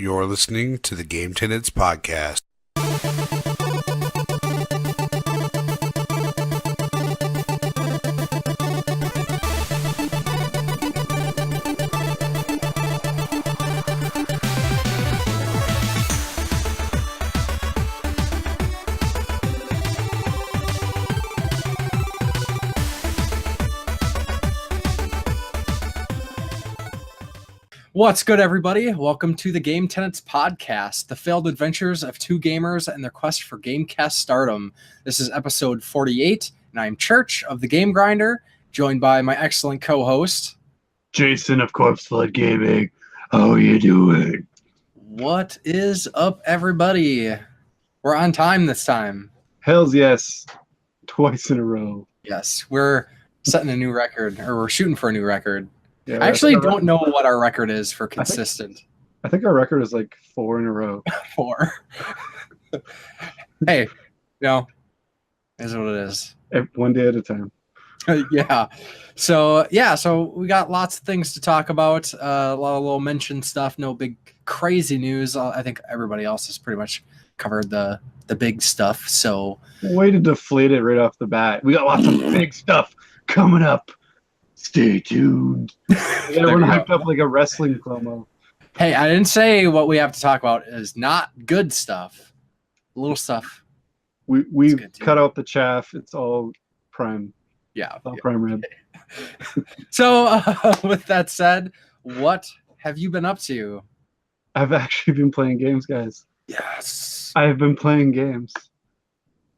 You're listening to the Game Tenants Podcast. What's good, everybody? Welcome to the Game Tenants Podcast, the failed adventures of two gamers and their quest for Gamecast stardom. This is episode 48, and I'm Church of the Game Grinder, joined by my excellent co-host, Jason of Corpse Flood Gaming. How are you doing? What is up, everybody? We're on time this time. Hells yes. Twice in a row. Yes, we're setting a new record, or we're shooting for a new record. Yeah, I actually don't know what our record is for consistent. I think our record is like 4 in a row. 4. Hey, is what it is. One day at a time. Yeah. So we got lots of things to talk about. A lot of little mention stuff. No big crazy news. I think everybody else has pretty much covered the big stuff. So Way to deflate it right off the bat. We got lots of big stuff coming up. Stay tuned. Everyone hyped up like a wrestling promo. Hey, I didn't say what we have to talk about is not good stuff. Little stuff. We've cut out the chaff. It's all prime. Yeah. It's all prime rib. So with that said, what have you been up to? I've actually been playing games, guys. Yes. I have been playing games.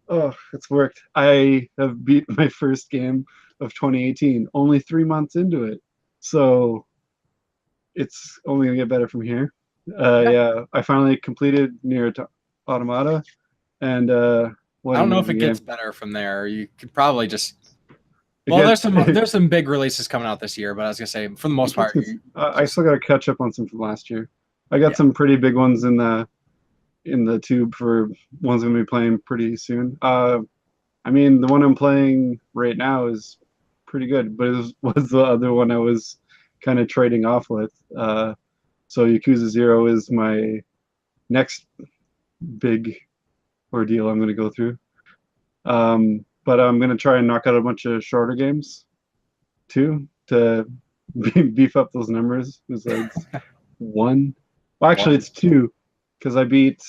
Oh, it's worked. I have beat my first game of 2018, only 3 months into it. So it's only going to get better from here. Yeah, I finally completed Nier Automata. And I don't know if it gets better from there. You could probably just... Well, there's some big releases coming out this year, but I was going to say, for the most part... I still got to catch up on some from last year. I got some pretty big ones in the tube for ones I'm going to be playing pretty soon. I mean, the one I'm playing right now is pretty good, but it was the other one I was kind of trading off with. So Yakuza 0 is my next big ordeal I'm going to go through. But I'm going to try and knock out a bunch of shorter games too to beef up those numbers. It was like 1. Well, actually, it's 2 because I beat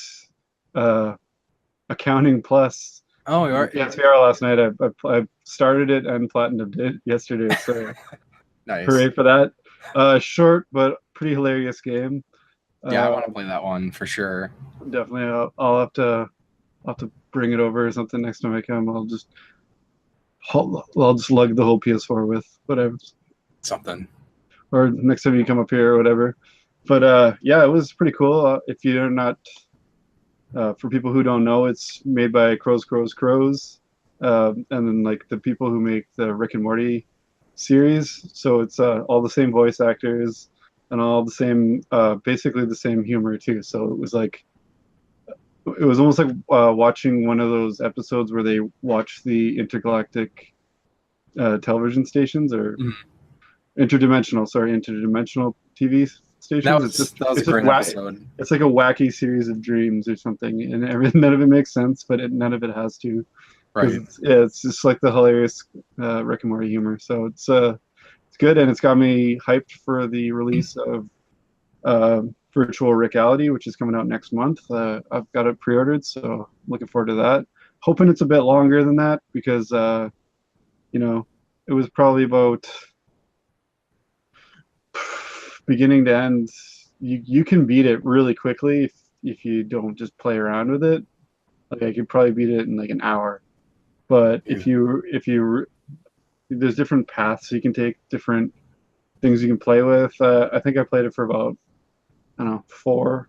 Accounting Plus. Oh, you are. PSVR last night. I started it and platinumed it yesterday. So Nice. Hooray for that. Short but pretty hilarious game. Yeah, I want to play that one for sure. Definitely. I'll have to bring it over or something next time I come. I'll just lug the whole PS4 with whatever. Something. Or next time you come up here or whatever. But yeah, it was pretty cool. If you're not, for people who don't know, it's made by Crows. And then like the people who make the Rick and Morty series. So it's all the same voice actors and all the same, basically the same humor too. So it was almost like watching one of those episodes where they watch the intergalactic television stations or interdimensional TV stations. That was a great episode. It's like a wacky series of dreams or something, and none of it makes sense, but none of it has to. Right. It's just like the hilarious Rick and Morty humor. So it's good, and it's got me hyped for the release of Virtual Reality, which is coming out next month. I've got it pre-ordered, so looking forward to that. Hoping it's a bit longer than that because it was probably about beginning to end. You can beat it really quickly if you don't just play around with it. Like I could probably beat it in like an hour, but if you there's different paths you can take, different things you can play with. I think I played it for about 4,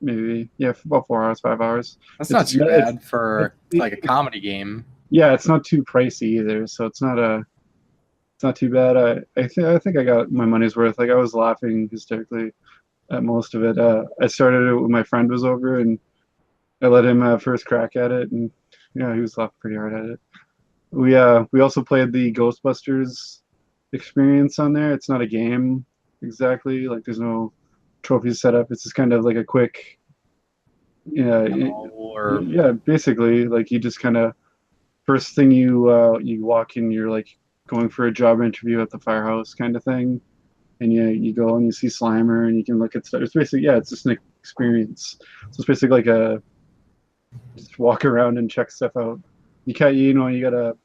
maybe about 4 hours, 5 hours. That's not too bad for like a comedy game. Yeah, it's not too pricey either, so it's not too bad. I think I got my money's worth. Like I was laughing hysterically at most of it. I started it when my friend was over, and I let him have first crack at it, and he was laughing pretty hard at it. We also played the Ghostbusters experience on there. It's not a game exactly. Like there's no trophies set up. It's just kind of like a quick, yeah, basically like you just kind of first thing you walk in, you're like going for a job interview at the firehouse kind of thing, and you go and you see Slimer and you can look at stuff. It's basically it's just an experience. So it's basically like a just walk around and check stuff out. You gotta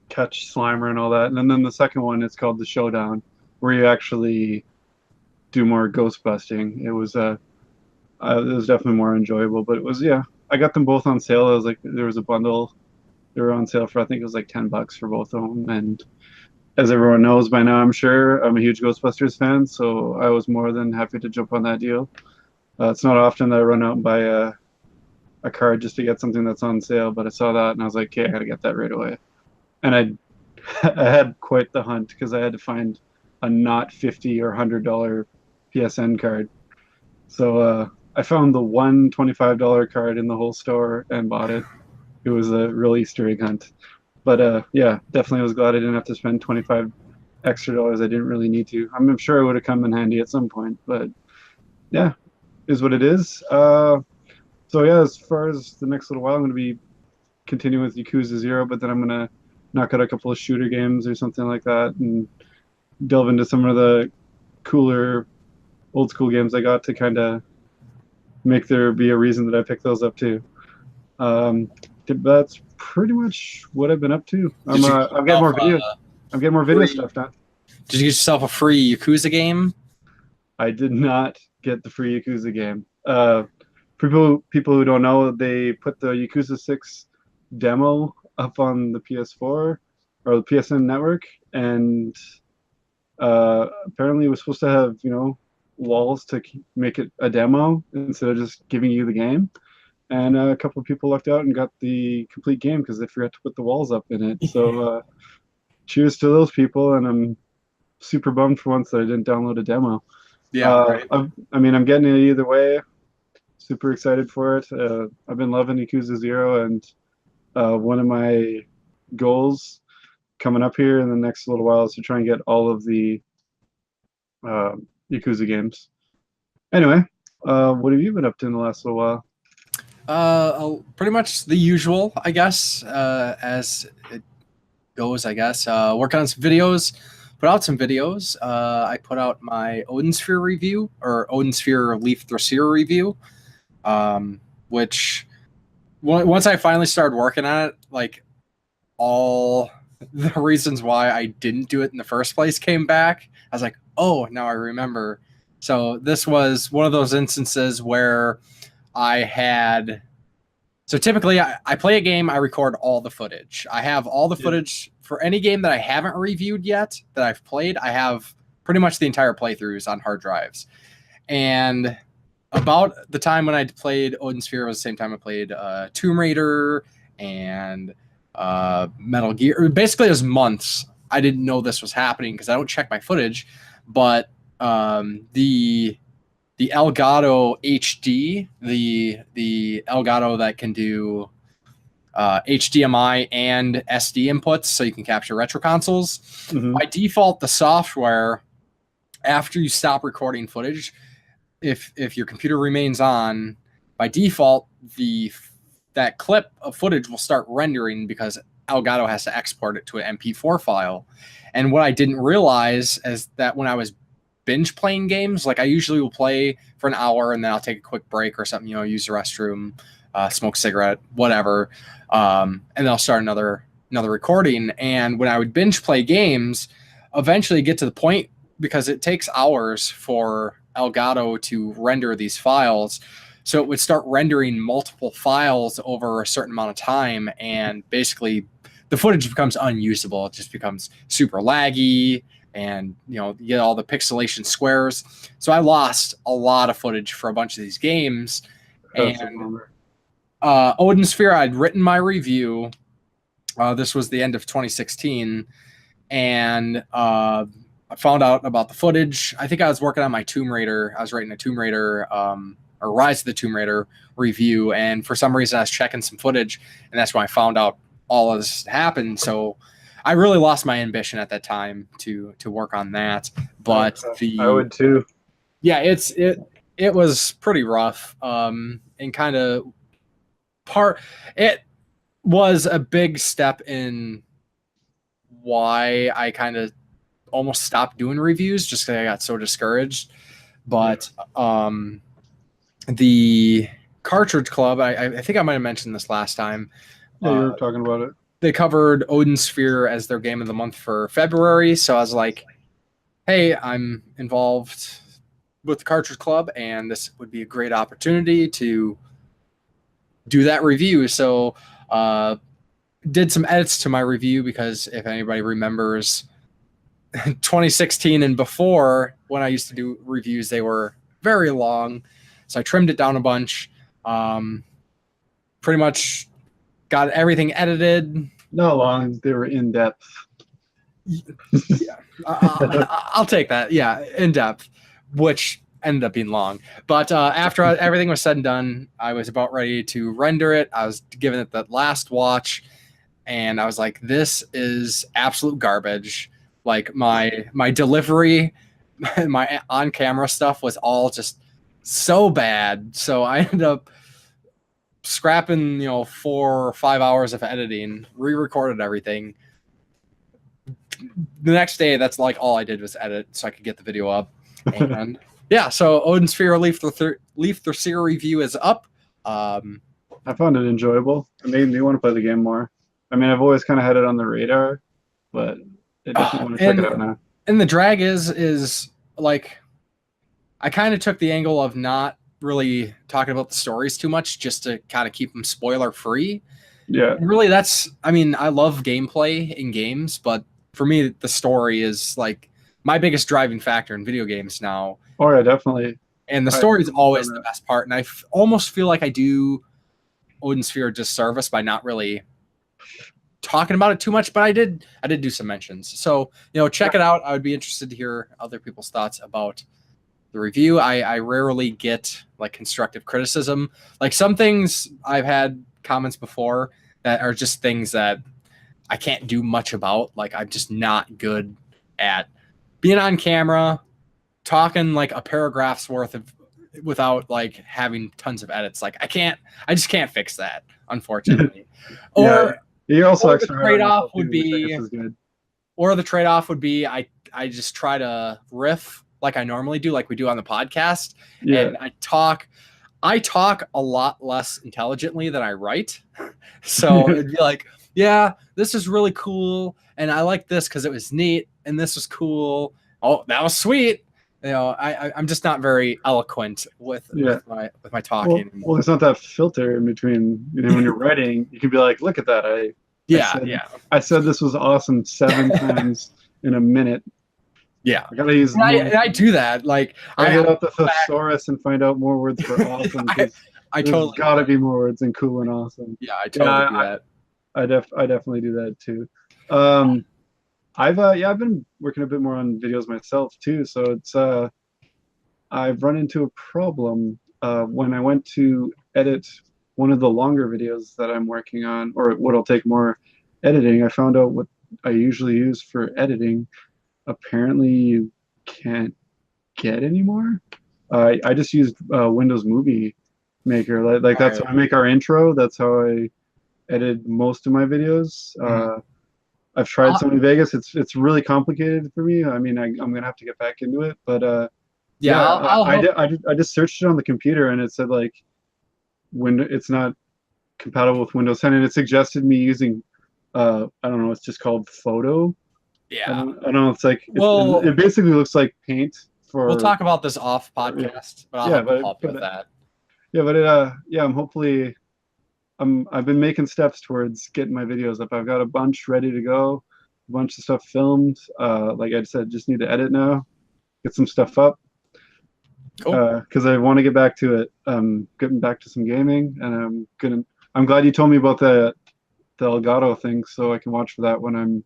catch Slimer and all that, and then the second one is called the Showdown, where you actually do more ghost busting. It was definitely more enjoyable, but it was I got them both on sale. It was like there was a bundle. They were on sale for I think it was like $10 for both of them. And as everyone knows by now, I'm sure I'm a huge Ghostbusters fan, so I was more than happy to jump on that deal. It's not often that I run out and buy a card just to get something that's on sale, but I saw that and I was like, okay, I gotta get that right away. And I had quite the hunt because I had to find a not $50 or $100 PSN card. So I found the one $25 card in the whole store and bought it. It was a real Easter egg hunt. But definitely was glad I didn't have to spend $25 extra I didn't really need to. I'm sure it would have come in handy at some point, but yeah, is what it is. As far as the next little while, I'm going to be continuing with Yakuza 0, but then I'm going to knock out a couple of shooter games or something like that and delve into some of the cooler old school games I got to kind of make there be a reason that I picked those up too. That's pretty much what I've been up to. I'm getting more video. I'm getting more video stuff done. Did you get yourself a free Yakuza game? I did not get the free Yakuza game. For people who don't know, they put the Yakuza 6 demo up on the PS4 or the PSN network, and apparently it was supposed to have walls to make it a demo instead of just giving you the game. And a couple of people lucked out and got the complete game because they forgot to put the walls up in it. So cheers to those people, and I'm super bummed for once that I didn't download a demo. Yeah, right. I'm getting it either way. Super excited for it. I've been loving Yakuza 0, and one of my goals coming up here in the next little while is to try and get all of the Yakuza games. Anyway, what have you been up to in the last little while? Pretty much the usual, I guess, as it goes, I guess. Working on some videos, put out some videos. I put out my Odin Sphere review, or Odin Sphere Leaf Thracier review, which once I finally started working on it, like all the reasons why I didn't do it in the first place came back. I was like, oh, now I remember. So this was one of those instances where so typically I play a game, I record all the footage. I have all the footage for any game that I haven't reviewed yet that I've played. I have pretty much the entire playthroughs on hard drives. And about the time when I played Odin Sphere was the same time I played Tomb Raider and Metal Gear. Basically, it was months. I didn't know this was happening because I don't check my footage. But the Elgato HD, the Elgato that can do HDMI and SD inputs, so you can capture retro consoles. Mm-hmm. By default, the software, after you stop recording footage, if your computer remains on, by default, that clip of footage will start rendering because Elgato has to export it to an MP4 file. And what I didn't realize is that when I was binge playing games, like I usually will play for an hour and then I'll take a quick break or something, use the restroom, smoke a cigarette, whatever, and then I'll start another recording. And when I would binge play games, eventually get to the point, because it takes hours for Elgato to render these files, so it would start rendering multiple files over a certain amount of time, and basically the footage becomes unusable. It just becomes super laggy, and you get all the pixelation squares. So I lost a lot of footage for a bunch of these games. And Odin Sphere, I'd written my review. This was the end of 2016, and I found out about the footage. I think I was working on my Tomb Raider. I was writing a Tomb Raider, or Rise of the Tomb Raider review, and for some reason I was checking some footage, and that's when I found out all of this happened. So I really lost my ambition at that time to work on that. But I would too. Yeah, it was pretty rough. And kind of it was a big step in why I kind of almost stopped doing reviews just because I got so discouraged. But the Cartridge Club, I think I might have mentioned this last time. Yeah, you were talking about it. They covered Odin Sphere as their game of the month for February. So I was like, hey, I'm involved with the Cartridge Club, and this would be a great opportunity to do that review. So did some edits to my review because if anybody remembers 2016 and before, when I used to do reviews, they were very long. So I trimmed it down a bunch. Pretty much got everything edited. Not long. They were in depth. Yeah, I'll take that. Yeah, in depth, which ended up being long. But after everything was said and done, I was about ready to render it. I was giving it that last watch, and I was like, "This is absolute garbage." Like my delivery, my on-camera stuff was all just so bad. So I ended up scrapping 4 or 5 hours of editing, re-recorded everything. The next day, that's like all I did was edit so I could get the video up. And yeah, so Odin Sphere Leaf the Seer review is up. I found it enjoyable. It made me want to play the game more. I mean, I've always kind of had it on the radar, but I definitely want to check it out now. And the drag is like, I kind of took the angle of not really talking about the stories too much, just to kind of keep them spoiler free. Yeah. And really, I love gameplay in games, but for me, the story is like my biggest driving factor in video games now. Oh yeah, definitely. And the story is always the best part. And I almost feel like I do Odin Sphere a disservice by not really talking about it too much, but I did do some mentions. So, check it out. I would be interested to hear other people's thoughts about the review. I rarely get like constructive criticism. Like some things I've had comments before that are just things that I can't do much about. Like I'm just not good at being on camera, talking like a paragraph's worth of without like having tons of edits. Like I just can't fix that, unfortunately. Yeah. You also the trade-off would be, I just try to riff like I normally do, like we do on the podcast. Yeah. And I talk a lot less intelligently than I write. So it'd be like, yeah, this is really cool. And I like this because it was neat. And this was cool. Oh, that was sweet. I'm just not very eloquent with my talking. Well, there's not that filter in between. When you're writing, you can be like, "Look at that! I said this was awesome 7 times in a minute." Yeah, I gotta use. I do that. Like I get out the thesaurus and find out more words for awesome. I totally gotta be more words than cool and awesome. Yeah, I totally do that. I definitely do that too. I've been working a bit more on videos myself too, so it's I've run into a problem when I went to edit one of the longer videos that I'm working on, or what'll take more editing. I found out what I usually use for editing. Apparently, you can't get anymore. I just used Windows Movie Maker. Like that's how I make our intro. That's how I edit most of my videos. I've tried Sony Vegas. It's really complicated for me. I mean, I'm gonna have to get back into it. But I just searched it on the computer and it said like, it's not compatible with Windows 10, and it suggested me using I don't know. It's just called Photo. Yeah. I don't know. It's like it basically looks like Paint. We'll talk about this off podcast, but I'll help you with that. Yeah, but I'm hopefully. I've been making steps towards getting my videos up. I've got a bunch ready to go, a bunch of stuff filmed. Like I said, just need to edit now, get some stuff up. Cool. Because I want to get back to it. Getting back to some gaming, and I'm glad you told me about the Elgato thing, so I can watch for that when I'm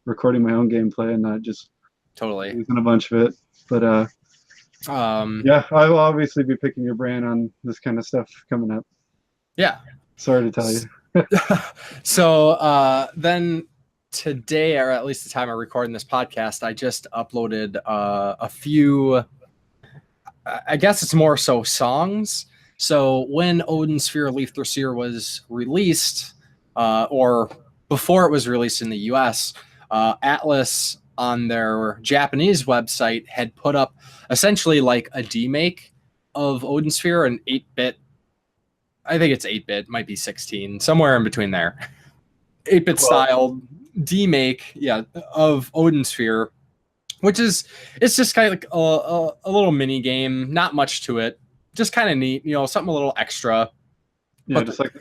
recording my own gameplay and not just totally using a bunch of it. But yeah, I will obviously be picking your brain on this kind of stuff coming up. Yeah. Sorry to tell you. So then today, or at least the time I'm recording this podcast, I just uploaded a few. I guess it's more so songs. So when Odin Sphere Leaf Thracier was released, or before it was released in the US, Atlas on their Japanese website had put up essentially like a demake of Odin Sphere, an 8-bit. I think it's 8-bit, might be 16, somewhere in between there. 8-bit style demake, of Odin Sphere, which is, it's just kind of like a little mini game, not much to it, just kind of neat, something a little extra. Yeah, But just like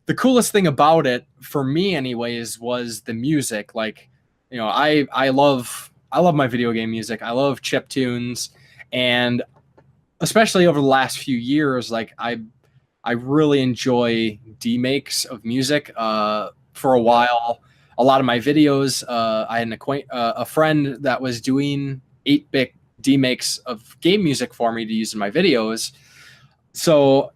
the coolest thing about it, for me anyways, was the music. Like, I love my video game music. I love chip tunes, and especially over the last few years, like I really enjoy demakes of music. For a while, a lot of my videos, I had a friend that was doing 8-bit demakes of game music for me to use in my videos. So,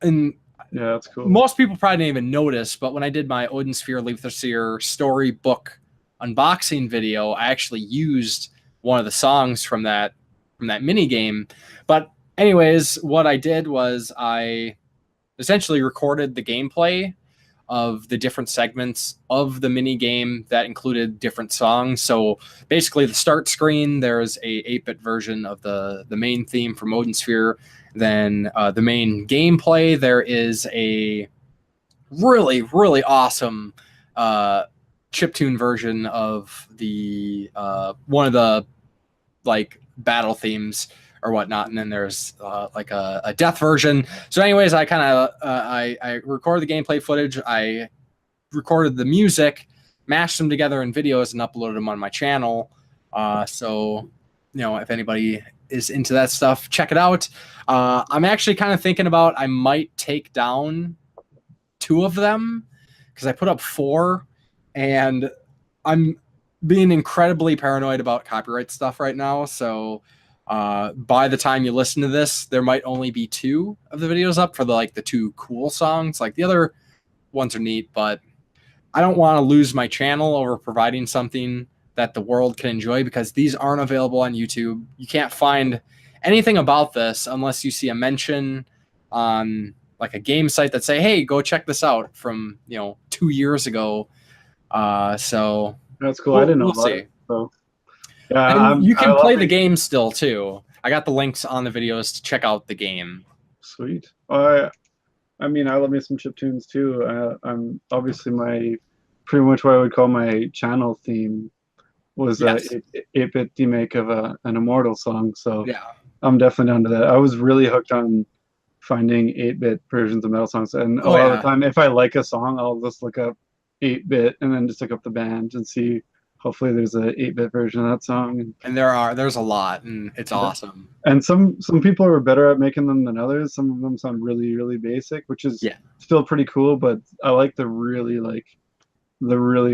and yeah, that's cool. most people probably didn't even notice, but when I did my Odin Sphere Leaf Thracier storybook unboxing video, I actually used one of the songs from that mini game. But anyways, what I did was I essentially recorded the gameplay of the different segments of the mini game that included different songs. So basically, the start screen, there's a 8-bit version of the main theme from Odin Sphere. Then the main gameplay, there is a really, really awesome chiptune version of the one of the like battle themes or whatnot, and then there's like a death version. So anyways, I kind of I recorded the gameplay footage, I recorded the music, mashed them together in videos, and uploaded them on my channel. So if anybody is into that stuff, check it out. I'm actually kind of thinking about, I might take down 2 of them because I put up 4, and I'm being incredibly paranoid about copyright stuff right now. So by the time you listen to this, there might only be 2 of the videos up for the 2 cool songs. Like, the other ones are neat, but I don't want to lose my channel over providing something that the world can enjoy, because these aren't available on YouTube. You can't find anything about this unless you see a mention on like a game site that say, hey, go check this out from 2 years ago. So that's cool. I didn't know about it. So yeah, and you can play the game still too. I got the links on the videos to check out the game. Sweet. I mean, I love me some chiptunes too. I'm obviously pretty much what I would call my channel theme was Yes. a 8-bit remake of an Immortal song. So Yeah. I'm definitely down to that. I was really hooked on finding 8-bit versions of metal songs, and a lot of the time, if I like a song, I'll just look up 8-bit and then just look up the band and see. Hopefully, there's a 8-bit version of that song. And there's a lot, and it's awesome. And some people are better at making them than others. Some of them sound really, really basic, which is still pretty cool. But I like the really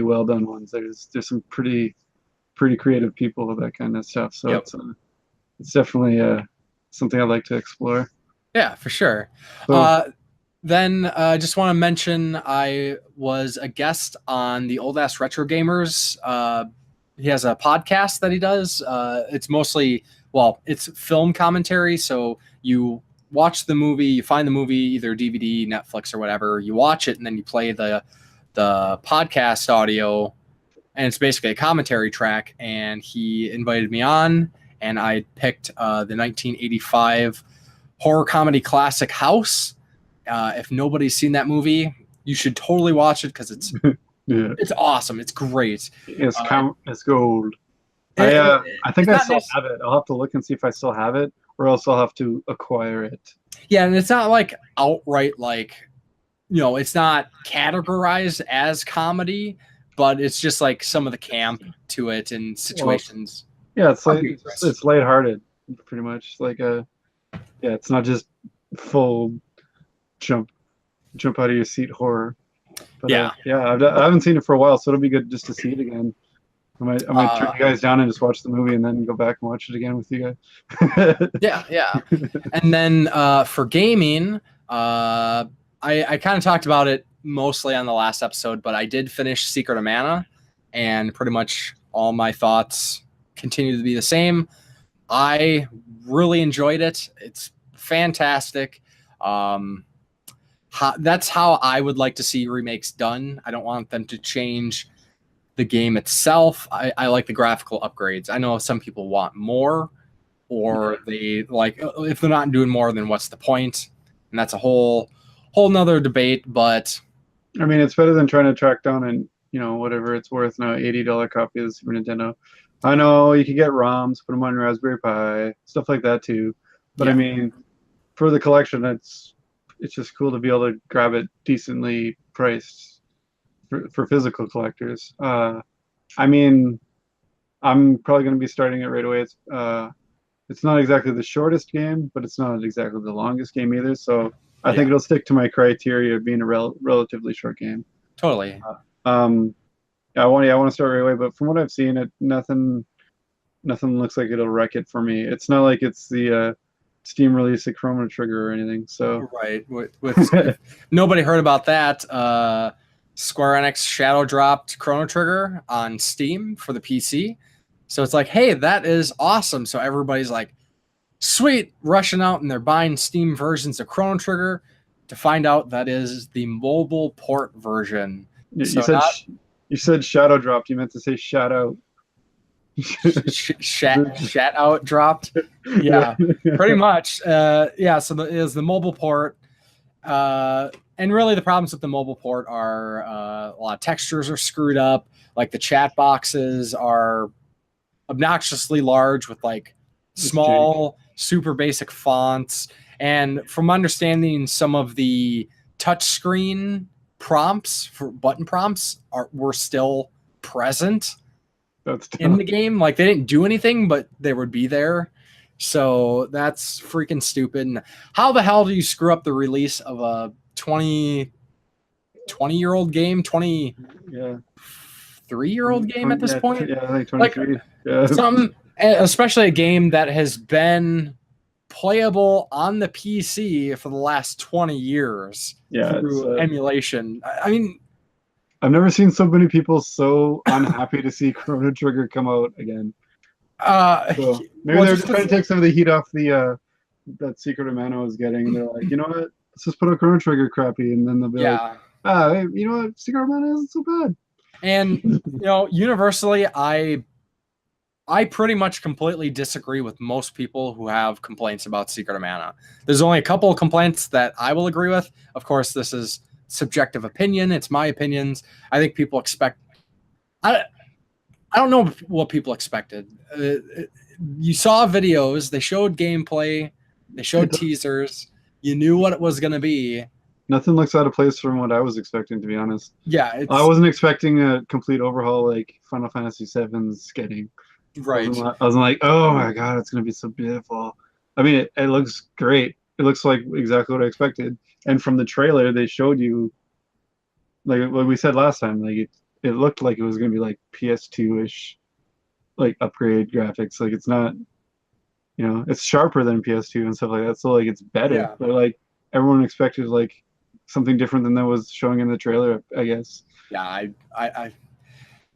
well done ones. There's some pretty creative people with that kind of stuff. So it's definitely something I'd like to explore. Yeah, for sure. So, then just want to mention I was a guest on the Old Ass Retro Gamers. He has a podcast that he does. It's mostly, it's film commentary. So you watch the movie, you find the movie, either DVD, Netflix, or whatever. You watch it, and then you play the podcast audio, and it's basically a commentary track. And he invited me on, and I picked the 1985 horror comedy classic House. If nobody's seen that movie, you should totally watch it, because it's it's awesome. It's great. It's gold. I think I still have it. I'll have to look and see if I still have it, or else I'll have to acquire it. Yeah, and it's not like outright it's not categorized as comedy, but it's just like some of the camp to it and situations. It's it's lighthearted, pretty much. It's not just full jump out of your seat horror. But, I haven't seen it for a while, so it'll be good just to see it again. I might turn you guys down and just watch the movie, and then go back and watch it again with you guys. Yeah. And then for gaming, I kind of talked about it mostly on the last episode, but I did finish Secret of Mana, and pretty much all my thoughts continue to be the same. I really enjoyed it. It's fantastic. That's how I would like to see remakes done. I don't want them to change the game itself. I like the graphical upgrades. I know some people want more, or they like, if they're not doing more, then what's the point? And that's a whole nother debate. But I mean, it's better than trying to track down and whatever it's worth now, $80 copy of the Super Nintendo. I know you can get ROMs, put them on your Raspberry Pi, stuff like that too. But yeah. I mean, for the collection, it's just cool to be able to grab it decently priced for physical collectors. I mean, I'm probably going to be starting it right away. It's not exactly the shortest game, but it's not exactly the longest game either. So I think it'll stick to my criteria of being a relatively short game. Totally. I want to start right away, but from what I've seen, nothing looks like it'll wreck it for me. It's not like it's the Steam release of Chrono Trigger or anything. So right, with nobody heard about that. Square Enix shadow dropped Chrono Trigger on Steam for the PC, so it's like, hey, that is awesome. So everybody's like, sweet, rushing out and they're buying Steam versions of Chrono Trigger to find out that is the mobile port version. You said shadow dropped. You meant to say shout out. Shat out dropped. Yeah, pretty much. So it is the mobile port. And really the problems with the mobile port are a lot of textures are screwed up. Like the chat boxes are obnoxiously large with like small, super basic fonts. And from understanding, some of the touchscreen prompts for button prompts were still present in the game. Like they didn't do anything, but they would be there. So that's freaking stupid. And how the hell do you screw up the release of a 20-year-old game, 23-year-old game at this point? Yeah, I think 23. Something, especially a game that has been playable on the PC for the last 20 years through emulation. I mean, I've never seen so many people so unhappy to see Chrono Trigger come out again. So maybe they're just trying to take some of the heat off that Secret of Mana was getting. And they're like, you know what? Let's just put out Chrono Trigger crappy, and then they'll be like, hey, you know what? Secret of Mana isn't so bad. And universally, I pretty much completely disagree with most people who have complaints about Secret of Mana. There's only a couple of complaints that I will agree with. Of course, this is subjective opinion. It's my opinions. I think people expect... I don't know what people expected. You saw videos. They showed gameplay. They showed teasers. You knew what it was going to be. Nothing looks out of place from what I was expecting, to be honest. Yeah. I wasn't expecting a complete overhaul like Final Fantasy VII's getting. Right. I wasn't like, oh my god, it's going to be so beautiful. I mean, it looks great. It looks like exactly what I expected. And from the trailer, they showed you, like what we said last time, like it looked like it was going to be like PS2-ish, like upgrade graphics. Like it's not, it's sharper than PS2 and stuff like that. So like it's better. Yeah. But like everyone expected like something different than that was showing in the trailer, I guess. Yeah,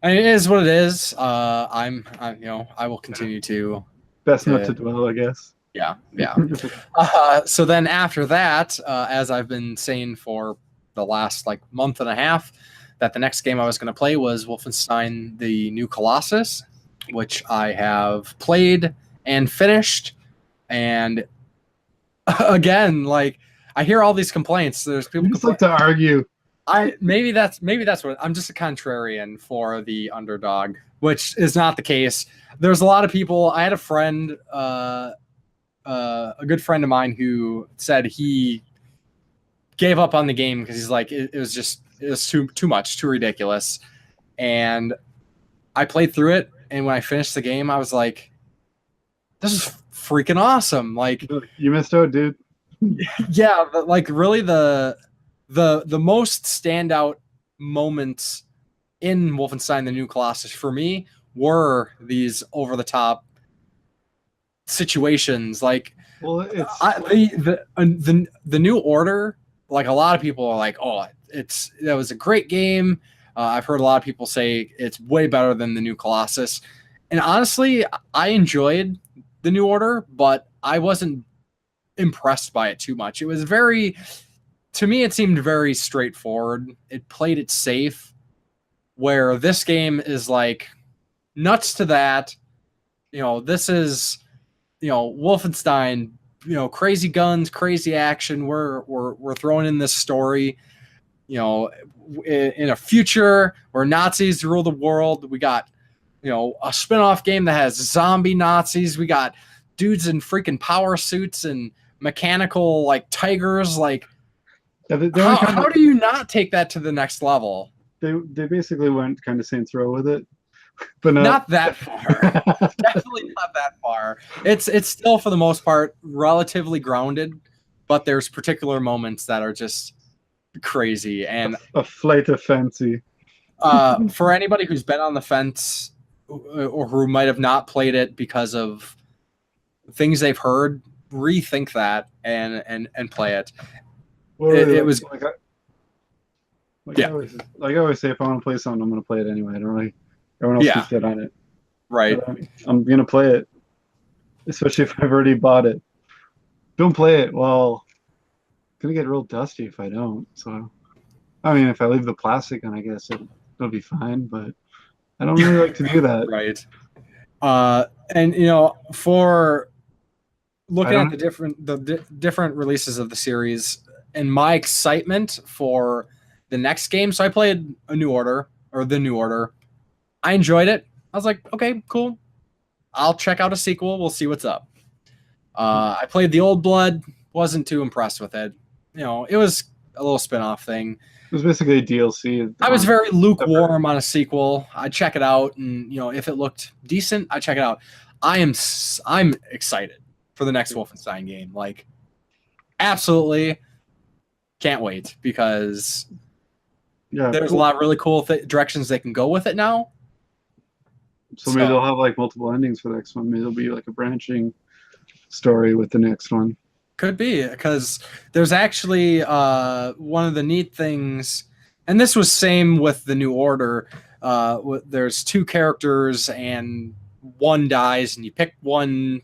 I mean, it is what it is. I will continue to. Best not to dwell, I guess. Yeah. So then after that, as I've been saying for the last like month and a half, that the next game I was going to play was Wolfenstein The New Colossus, which I have played and finished. And again, like I hear all these complaints. There's people just like to argue. Maybe that's what I'm just a contrarian for the underdog, which is not the case. There's a lot of people. I had a friend, a good friend of mine, who said he gave up on the game because he's like, it was too much, too ridiculous. And I played through it, and when I finished the game, I was like, this is freaking awesome. Like, you missed out, dude. Yeah, but like really the most standout moments in Wolfenstein The New Colossus for me were these over the top situations. Like, well, the New Order, like a lot of people are like, oh, that was a great game. I've heard a lot of people say it's way better than The New Colossus. And honestly, I enjoyed The New Order, but I wasn't impressed by it too much. It was to me, it seemed very straightforward. It played it safe, where this game is like nuts to that. This is, Wolfenstein, crazy guns, crazy action. We're throwing in this story, in a future where Nazis rule the world. We got, a spin-off game that has zombie Nazis. We got dudes in freaking power suits and mechanical like tigers. Like, how do you not take that to the next level? They basically went kind of Saints Row with it, but not that far. Definitely not that far. It's still for the most part relatively grounded, but there's particular moments that are just crazy and a flight of fancy. For anybody who's been on the fence or who might have not played it because of things they've heard, rethink that and play it. Well, it was I always say, if I want to play something, I'm going to play it anyway. I don't really. Everyone else can sit on it. Right. I'm going to play it, especially if I've already bought it. Don't play it. Well, it's going to get real dusty if I don't. So, I mean, if I leave the plastic on, I guess it'll be fine. But I don't really like to do that. Right. And for looking at the different releases of the series and my excitement for the next game. So I played The New Order. I enjoyed it. I was like, okay, cool. I'll check out a sequel. We'll see what's up. I played The Old Blood. Wasn't too impressed with it. It was a little spin-off thing. It was basically a DLC. I was very lukewarm on a sequel. I'd check it out, and if it looked decent, I'd check it out. I'm excited for the next Wolfenstein game. Like, absolutely can't wait, because there's a lot of really cool directions they can go with it now. So maybe they'll have like multiple endings for the next one. Maybe there'll be like a branching story with the next one. Could be, because there's actually one of the neat things, and this was same with The New Order. There's two characters and one dies, and you pick one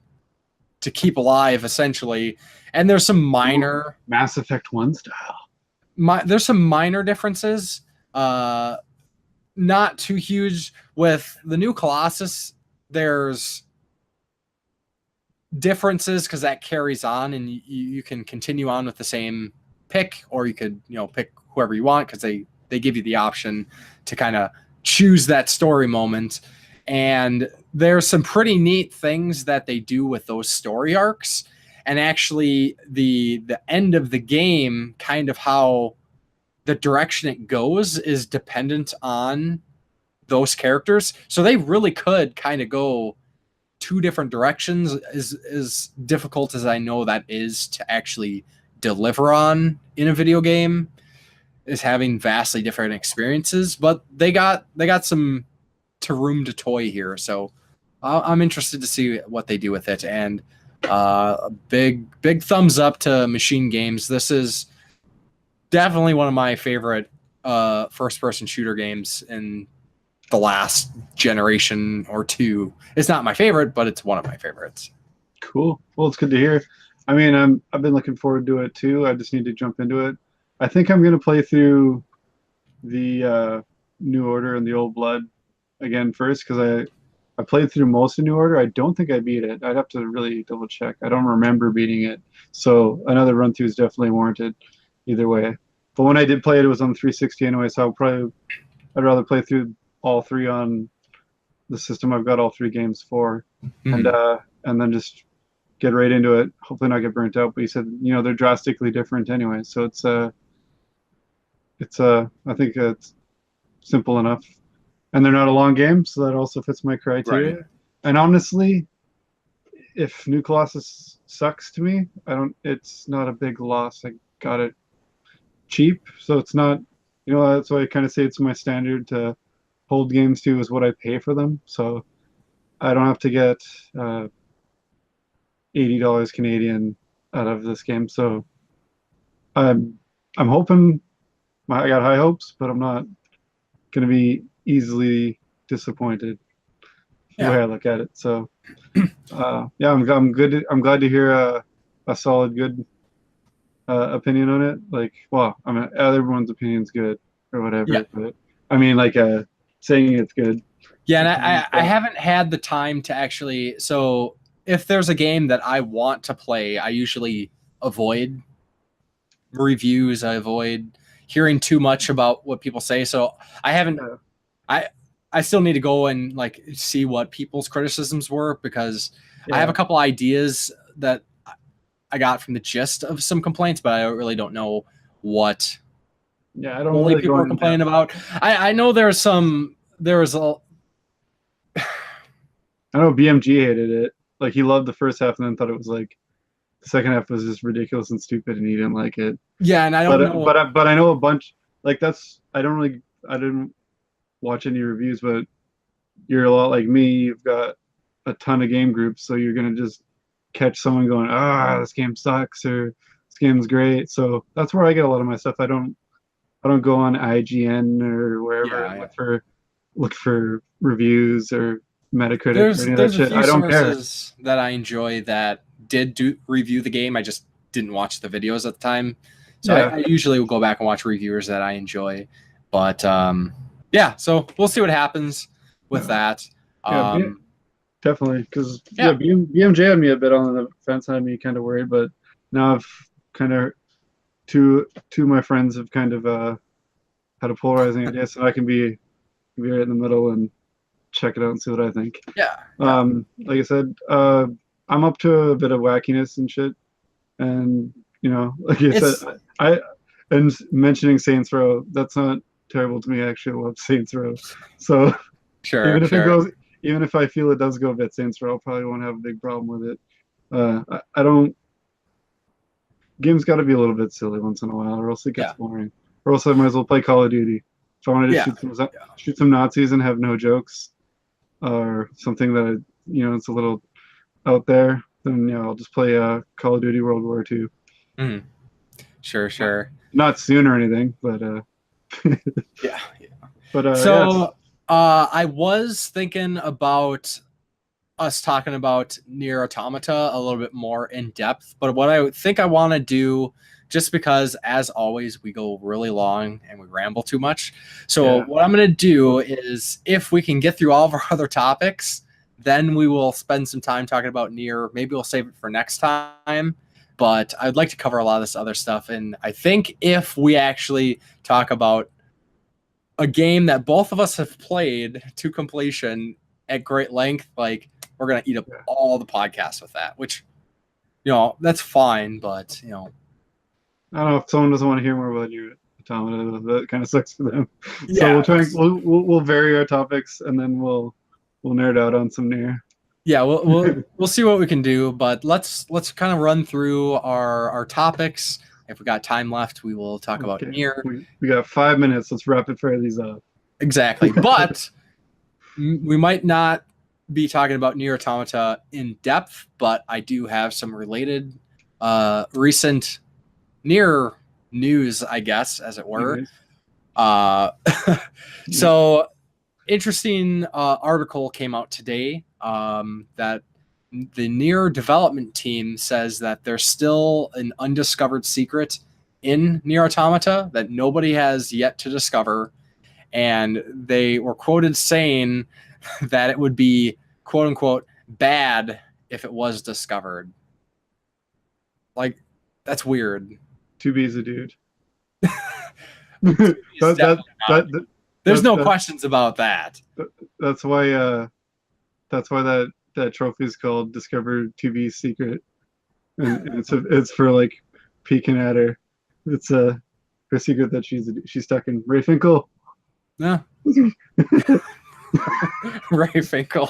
to keep alive, essentially. And there's some minor Mass Effect 1 style. There's some minor differences, not too huge. With The New Colossus, there's differences because that carries on, and you can continue on with the same pick, or you could pick whoever you want, because they give you the option to kind of choose that story moment. And there's some pretty neat things that they do with those story arcs, and actually the end of the game, kind of how the direction it goes is dependent on those characters. So they really could kind of go two different directions, as difficult as I know that is to actually deliver on in a video game, is having vastly different experiences. But they got some room to toy here, so I'm interested to see what they do with it. And a big thumbs up to Machine Games. This is definitely one of my favorite first-person shooter games in the last generation or two. It's not my favorite, but it's one of my favorites. Cool. Well, it's good to hear. I mean, I've been looking forward to it too. I just need to jump into it. I think I'm going to play through the New Order and the Old Blood again first, because I played through most of New Order. I don't think I beat it. I'd have to really double check. I don't remember beating it. So another run through is definitely warranted either way. But when I did play it, it was on 360 anyway, so I'd rather play through all three on the system I've got all three games for, and then just get right into it. Hopefully not get burnt out. But you said they're drastically different anyway, so I think it's simple enough, and they're not a long game, so that also fits my criteria. Right. And honestly, if New Colossus sucks to me, it's not a big loss. I got it cheap, so it's not. That's why I kind of say it's my standard to hold games to is what I pay for them. So I don't have to get $80 Canadian out of this game. So I'm hoping. I got high hopes, but I'm not going to be easily disappointed the way I look at it. So Yeah, I'm good. I'm glad to hear a solid, good opinion on it. Like, well, I mean, everyone's opinion's good or Yeah. whatever, but I mean, like, saying it's good. Yeah, and I haven't had the time to actually. So if there's a game that I want to play, I usually avoid reviews. I avoid hearing too much about what people say. So I haven't. Yeah. I still need to go and like see what people's criticisms were because I have Yeah. a couple ideas that I got from the gist of some complaints, but I really don't know what Yeah, I don't only really people go are in complaining depth. about. I know there was a I know BMG hated it. Like, he loved the first half and then thought it was like the second half was just ridiculous and stupid, and he didn't like it. yeah, and I don't But know. but I know a bunch. Like, that's I didn't watch any reviews, but you're a lot like me. You've got a ton of game groups, so you're gonna just catch someone going, this game sucks or this game's great. So that's where I get a lot of my stuff. I don't go on IGN or wherever and Yeah, look for reviews or Metacritic or any of that there's a shit. few I don't care. sources that I enjoy that did do review the game. I just didn't watch the videos at the time, so Yeah, I usually will go back and watch reviewers that I enjoy. But yeah, so we'll see what happens with that. yeah, definitely. Because Yeah. BMJ had me a bit on the fence, had me kind of worried, but now I've kind of two of my friends have kind of had a polarizing idea, so I can be right in the middle and check it out and see what I think. Yeah, Like I said, I'm up to a bit of wackiness and shit, and like I It's- said, I and mentioning Saints Row, that's not terrible to me. I actually love Saints Row, so sure, even if sure. it goes, even if I feel it does go a bit Saints Row, I probably won't have a big problem with it. I don't. Games got to be a little bit silly once in a while, or else it gets Yeah. boring. Or else I might as well play Call of Duty. If I wanted to Yeah. shoot some Nazis and have no jokes, or something that it's a little out there, then I'll just play Call of Duty World War II. Mhm. Sure. Not soon or anything, but Yeah. but So I was thinking about us talking about Nier Automata a little bit more in depth, but what I think I want to do, just because as always we go really long and we ramble too much, so Yeah. what I'm going to do is, if we can get through all of our other topics, then we will spend some time talking about Nier. Maybe we'll save it for next time, but I'd like to cover a lot of this other stuff, and I think if we actually talk about a game that both of us have played to completion at great length, like, we're gonna eat up all the podcasts with that, which that's fine, but I don't know if someone doesn't want to hear more about your Automata, that kind of sucks for them. yeah, So we'll try and we'll vary our topics, and then we'll nerd out on some Nier. yeah, we'll see what we can do, but let's kind of run through our topics. If we got time left, we will talk about Nier. We got 5 minutes. Let's rapid fire these up. Exactly, but we might not be talking about Nier Automata in depth, but I do have some related recent Nier news, I guess, as it were. So interesting article came out today that the Nier development team says that there's still an undiscovered secret in Nier Automata that nobody has yet to discover, and they were quoted saying that it would be, quote unquote, bad if it was discovered. Like, that's weird. 2B's a dude. There's no questions about that. That's why that trophy is called Discover 2B's Secret, and it's for like peeking at her. It's her secret that she's stuck in. Ray Finkel. Yeah. Ray Finkel.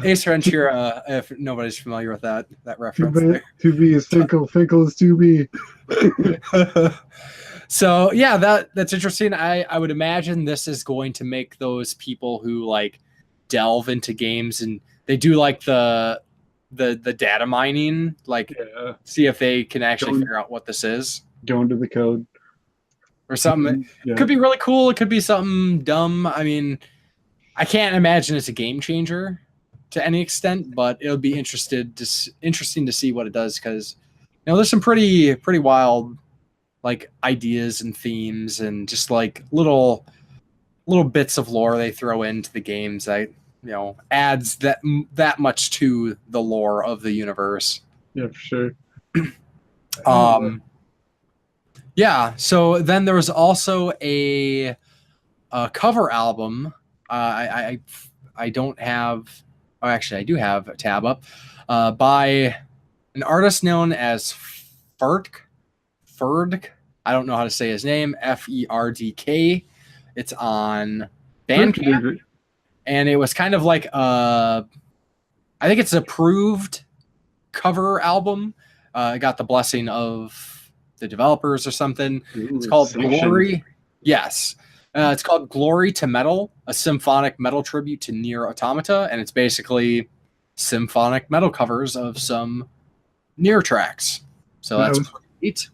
Ace Ventura, if nobody's familiar with that reference. 2B is Finkel. Finkel is 2B. So yeah, that's interesting. I would imagine this is going to make those people who like delve into games and they do like the data mining, like see if they can actually figure out what this is. Go into the code. Or something. It could be really cool. It could be something dumb. I mean, I can't imagine it's a game changer. to any extent, but it'll be interesting to see what it does, because there's some pretty wild like ideas and themes and just like little bits of lore they throw into the games that adds that much to the lore of the universe. Yeah, for sure. Yeah. So then there was also a cover album. I don't have. Oh, actually, I do have a tab up by an artist known as Ferdk. I don't know how to say his name. Ferdk. It's on Bandcamp, and it was kind of like I think it's an approved cover album. It got the blessing of the developers or something. Ooh, it's called sanctioned. Glory. Yes. It's called Glory to Metal, a symphonic metal tribute to Nier Automata, and it's basically symphonic metal covers of some Nier tracks. So that's pretty neat.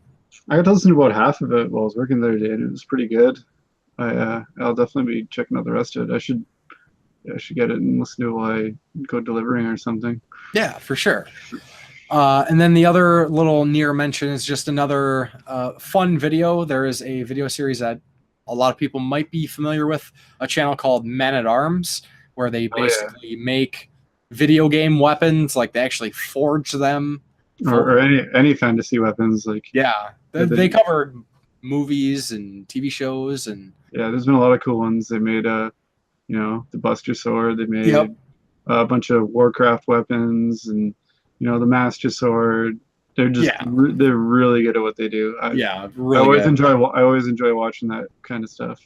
I got to listen to about half of it while I was working there today, and it was pretty good. I'll definitely be checking out the rest of it. I should get it and listen to it while I go delivering or something. Yeah, for sure. And then the other little Nier mention is just another fun video. There is a video series that a lot of people might be familiar with, a channel called Men at Arms, where they basically make video game weapons, like they actually forge them. Or any fantasy weapons. They covered movies and TV shows, and there's been a lot of cool ones. They made the Buster Sword. They made a bunch of Warcraft weapons, and the Master Sword. They're just they're really good at what they do. Really I always enjoy watching that kind of stuff.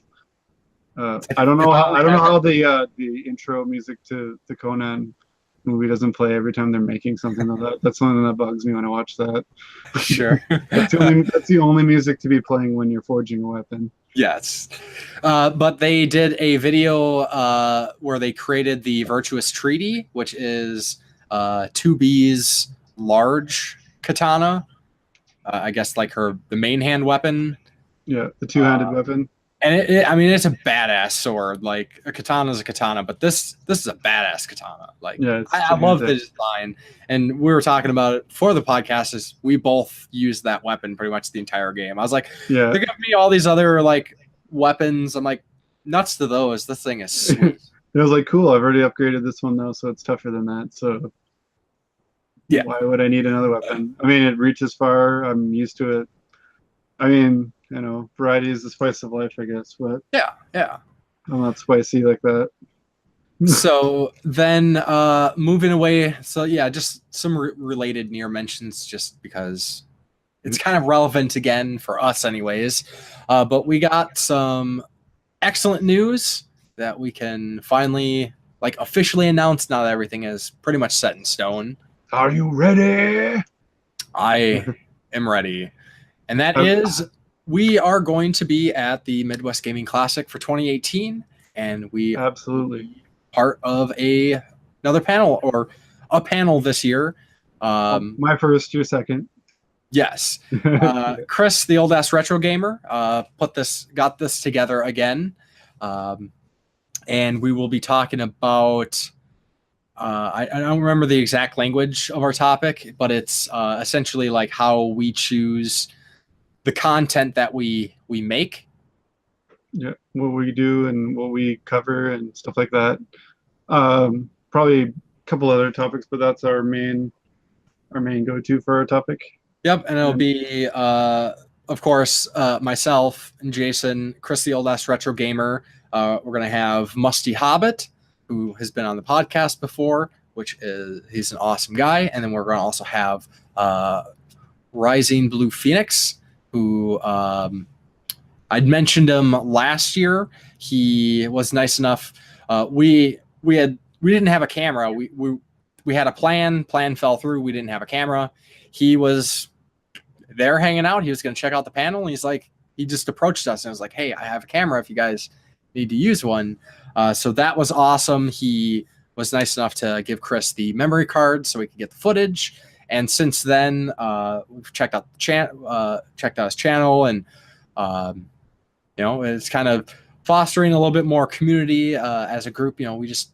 I don't know how the intro music to the Conan movie doesn't play every time they're making something. That's something that bugs me when I watch that. Sure. That's the only music to be playing when you're forging a weapon. Yes. But they did a video where they created the Virtuous Treaty, which is 2B's large katana. I guess like the main hand weapon. Yeah, the two-handed weapon. And it's a badass sword. Like a katana is a katana, but this is a badass katana. Like I love the design. And we were talking about it for the podcast. Is we both used that weapon pretty much the entire game. I was like, they're giving me all these other like weapons. I'm like, nuts to those. This thing is sweet. It was like, cool. I've already upgraded this one though, so it's tougher than that. So why would I need another weapon? I mean, it reaches far. I'm used to it. I mean, variety is the spice of life, I guess. But yeah, I'm not spicy like that. So then, moving away. So just some related Nier mentions, just because it's kind of relevant again for us, anyways. But we got some excellent news that we can finally officially announce now that everything is pretty much set in stone. Are you ready? I am ready. And that is, we are going to be at the Midwest Gaming Classic for 2018, and we absolutely part of another panel, or a panel this year. My first, your second. Yes. Chris, the old ass retro gamer, got this together again. And we will be talking about I don't remember the exact language of our topic, but it's essentially like how we choose the content that we make. Yeah, what we do and what we cover and stuff like that. Probably a couple other topics, but that's our main go-to for our topic. Yep, and it'll be of course myself and Jason, Chris the old ass retro gamer. We're gonna have Musty Hobbit, who has been on the podcast before, he's an awesome guy. And then we're going to also have Rising Blue Phoenix, who I'd mentioned him last year. He was nice enough. We didn't have a camera. We had a plan fell through. We didn't have a camera. He was there hanging out. He was going to check out the panel. And he just approached us and was like, hey, I have a camera if you guys need to use one. So that was awesome. He was nice enough to give Chris the memory card so we could get the footage. And since then, we've checked out his channel, and it's kind of fostering a little bit more community as a group. We just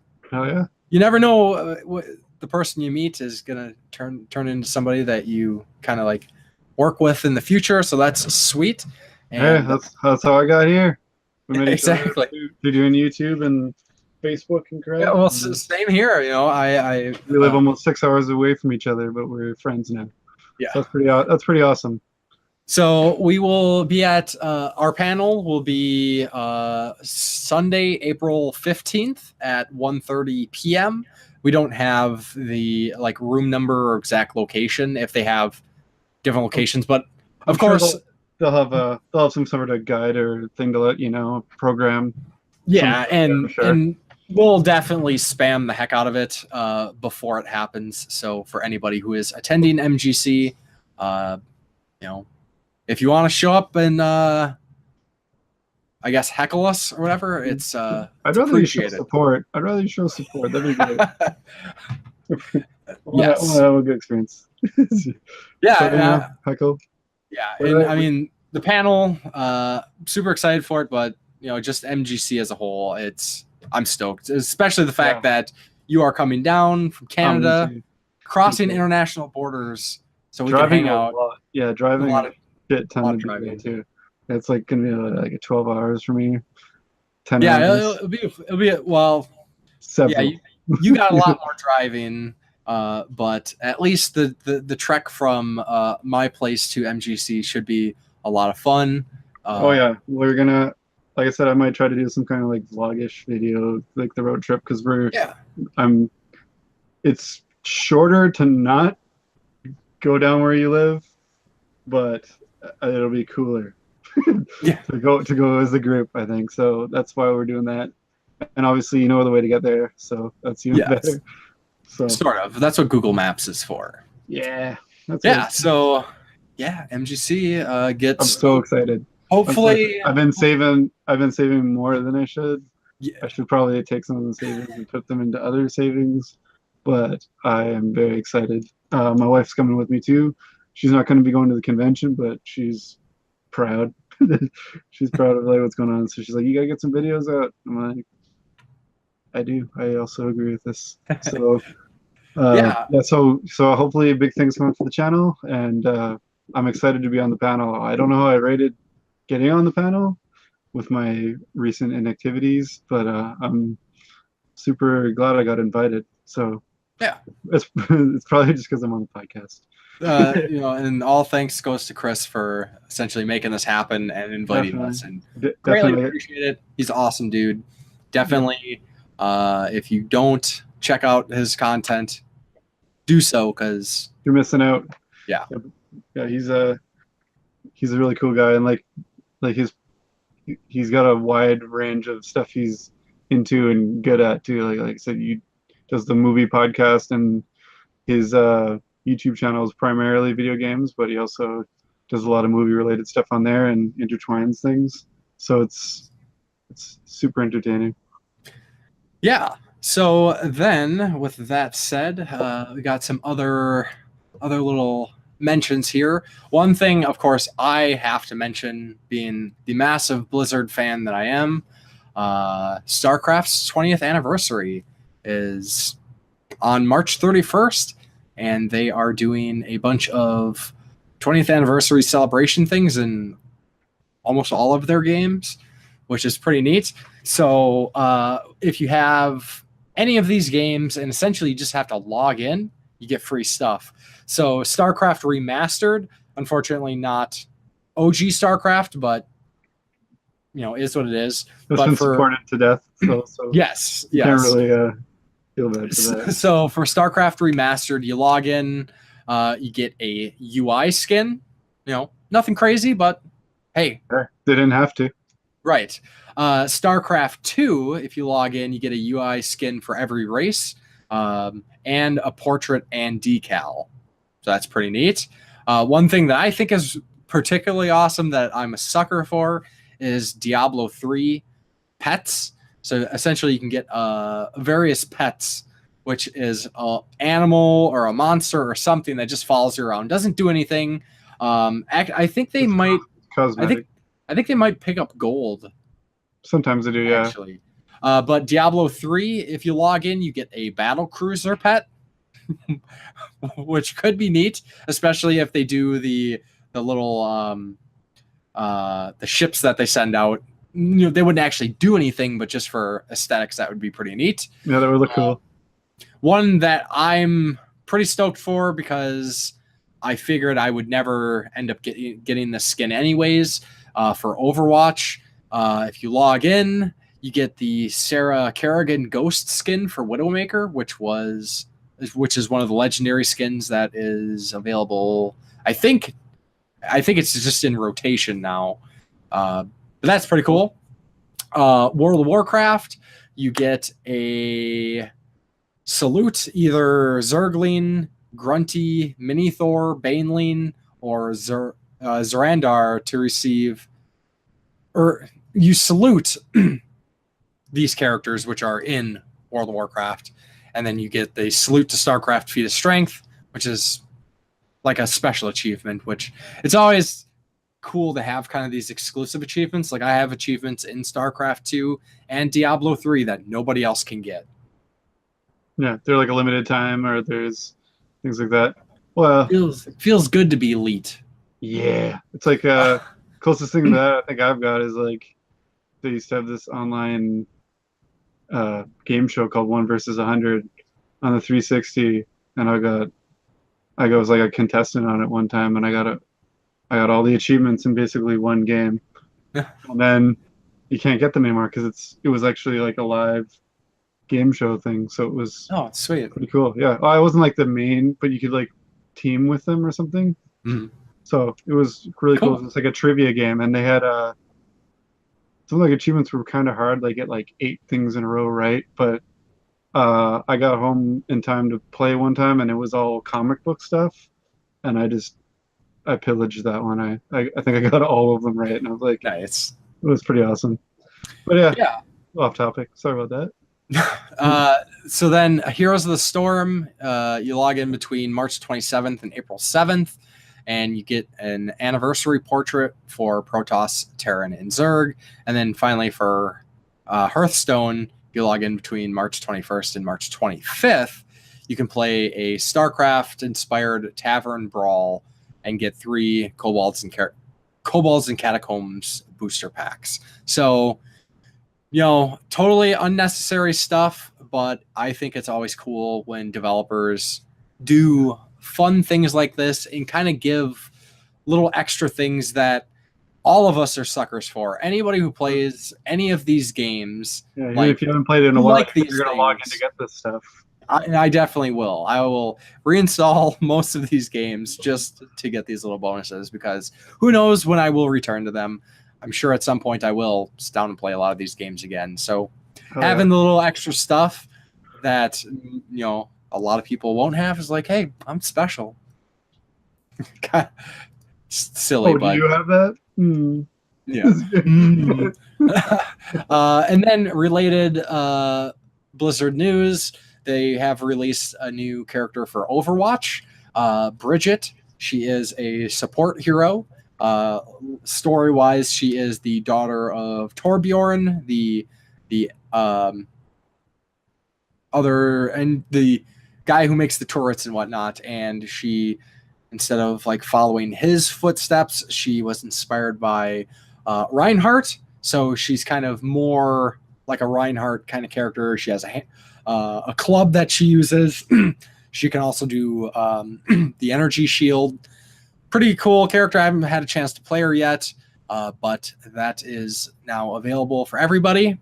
you never know what the person you meet is gonna turn into somebody that you kind of like work with in the future. So that's sweet. And Yeah, that's how I got here. We met each exactly. other through doing YouTube and Facebook and crap. Yeah, well, same here. I we live almost 6 hours away from each other, but we're friends now. Yeah, so that's pretty awesome. So we will be at our panel will be Sunday, April 15th at 1:30 p.m. We don't have the like room number or exact location if they have different locations, but of course they'll have some sort of guide or thing to let you know, program. Yeah, and we'll definitely spam the heck out of it before it happens. So for anybody who is attending MGC, if you want to show up and I guess heckle us or whatever, it's I'd rather you show support. That'd be great. Yes. We'll have a good experience. Yeah. Heckle. Yeah, and I mean the panel, super excited for it, but just MGC as a whole, I'm stoked, especially the fact that you are coming down from Canada, crossing international borders, so we can hang out. Yeah, driving a lot of ton to be too. It's like gonna be like 12 hours for me. 10 yeah, hours. it'll be well. Several. Yeah, you got a lot more driving, but at least the trek from my place to MGC should be a lot of fun. Oh yeah, we're gonna. Like I said, I might try to do some kind of like vlogish video, like the road trip, because it's shorter to not go down where you live, but it'll be cooler to go as a group, I think. So that's why we're doing that. And obviously you know the way to get there, so that's even better. So sort of. That's what Google Maps is for. Yeah. So MGC gets. I'm so excited. Hopefully, I've been saving more than I should. Yeah. I should probably take some of the savings and put them into other savings, but I am very excited. My wife's coming with me too. She's not going to be going to the convention, but she's proud. She's proud of like what's going on. So she's like, "You gotta get some videos out." I'm like, "I do. I also agree with this." So So hopefully, big things coming for the channel, and I'm excited to be on the panel. I don't know how I rated getting on the panel with my recent inactivities, but I'm super glad I got invited. So yeah, it's probably just because I'm on the podcast. And all thanks goes to Chris for essentially making this happen and inviting us, and greatly appreciate it. He's an awesome dude. Definitely, if you don't check out his content, do so, because you're missing out. Yeah, he's a really cool guy, and like he's got a wide range of stuff he's into and good at too. Like I said, he does the movie podcast, and his YouTube channel is primarily video games, but he also does a lot of movie related stuff on there and intertwines things. So it's super entertaining. Yeah. So then, with that said, we got some other little mentions here. One thing, of course, I have to mention, being the massive Blizzard fan that I am, StarCraft's 20th anniversary is on March 31st, and they are doing a bunch of 20th anniversary celebration things in almost all of their games, which is pretty neat. So if you have any of these games, and essentially you just have to log in, you get free stuff. So StarCraft Remastered, unfortunately not OG StarCraft, but is what it is. It's been supported to death. So yes. Can't really feel bad for that. So for StarCraft Remastered, you log in, you get a UI skin. Nothing crazy, but hey, they didn't have to. Right. StarCraft 2, if you log in, you get a UI skin for every race, and a portrait and decal. So that's pretty neat. One thing that I think is particularly awesome that I'm a sucker for is Diablo 3 pets. So essentially you can get various pets, which is an animal or a monster or something that just follows you around. Doesn't do anything. I think they might... Cosmetic. I think they might pick up gold. Sometimes they do, yeah. Actually. But Diablo 3, if you log in, you get a battle cruiser pet, which could be neat, especially if they do the little the ships that they send out. They wouldn't actually do anything, but just for aesthetics, that would be pretty neat. Yeah, that would look cool. One that I'm pretty stoked for because I figured I would never end up getting the skin anyways. For Overwatch, if you log in, you get the Sarah Kerrigan Ghost skin for Widowmaker, which is one of the legendary skins that is available. I think it's just in rotation now. But that's pretty cool. World of Warcraft, you get a salute, either Zergling, Grunty, Mini-Thor, Baneling, or Zerandar to receive, or you salute these characters which are in World of Warcraft, and then you get the salute to StarCraft Feat of Strength, which is like a special achievement, which it's always cool to have kind of these exclusive achievements. Like I have achievements in StarCraft 2 and Diablo 3 that nobody else can get. Yeah, they're like a limited time, or there's things like that. Well, It feels good to be elite. Yeah, it's like closest thing to that I think I've got is like they used to have this online game show called 1 versus 100 on the 360, and I was like a contestant on it one time, and I got all the achievements in basically one game. And then you can't get them anymore because it was actually like a live game show thing, so it was sweet, pretty cool. Yeah, well, I wasn't like the main, but you could like team with them or something. So it was really cool. It's like a trivia game, and they had some like achievements were kind of hard, like get like 8 things in a row right, but I got home in time to play one time, and it was all comic book stuff, and I pillaged that one. I think I got all of them right, and I was like, nice. It was pretty awesome. But yeah, off topic. Sorry about that. So then Heroes of the Storm, you log in between March 27th and April 7th, and you get an anniversary portrait for Protoss, Terran, and Zerg. And then finally for Hearthstone, you log in between March 21st and March 25th. You can play a StarCraft-inspired Tavern Brawl and get 3 Kobolds and Catacombs booster packs. So, totally unnecessary stuff, but I think it's always cool when developers do fun things like this and kind of give little extra things that all of us are suckers for. Anybody who plays any of these games, if you haven't played it in a while, you're going to log in to get this stuff. I definitely will. I will reinstall most of these games just to get these little bonuses, because who knows when I will return to them. I'm sure at some point I will sit down and play a lot of these games again. So having the little extra stuff that, a lot of people won't have is like, hey, I'm special. Silly, but do you have that? Yeah. And then related Blizzard news, they have released a new character for Overwatch, Bridget. She is a support hero. Story-wise, she is the daughter of Torbjorn, the guy who makes the turrets and whatnot. And she, instead of like following his footsteps, she was inspired by Reinhardt. So she's kind of more like a Reinhardt kind of character. She has a club that she uses. She can also do the energy shield. Pretty cool character. I haven't had a chance to play her yet, but that is now available for everybody.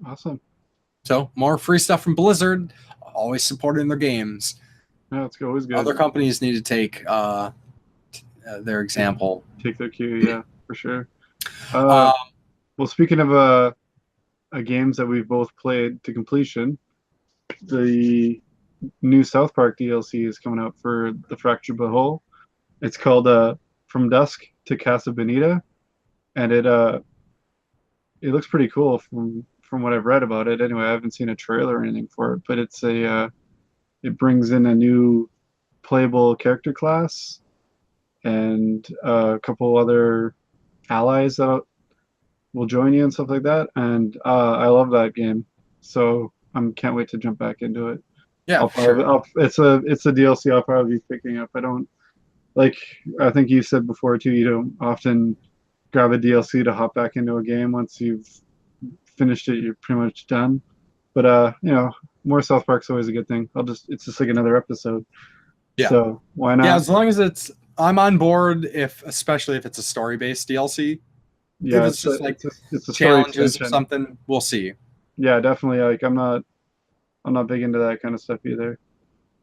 Awesome. So more free stuff from Blizzard, always supporting their games. Yeah, it's always good. Other companies need to take their example. Take their cue, yeah, for sure. Well, speaking of games that we've both played to completion, the new South Park DLC is coming out for the Fractured But Whole. It's called From Dusk to Casa Bonita, and it looks pretty cool from what I've read about it. Anyway, I haven't seen a trailer or anything for it, but it brings in a new playable character class and a couple other allies that will join you and stuff like that. And I love that game, so can't wait to jump back into it. Yeah, I'll for sure. probably, it's a DLC I'll probably be picking up. I don't like. I think you said before too. You don't often grab a DLC to hop back into a game once you've finished it. You're pretty much done. But more South Park's always a good thing. It's just like another episode. Yeah. So why not? Yeah, as long as I'm on board, especially if it's a story-based DLC. Yeah, if it's just it's a challenges or something, we'll see. Yeah, definitely. Like I'm not big into that kind of stuff either.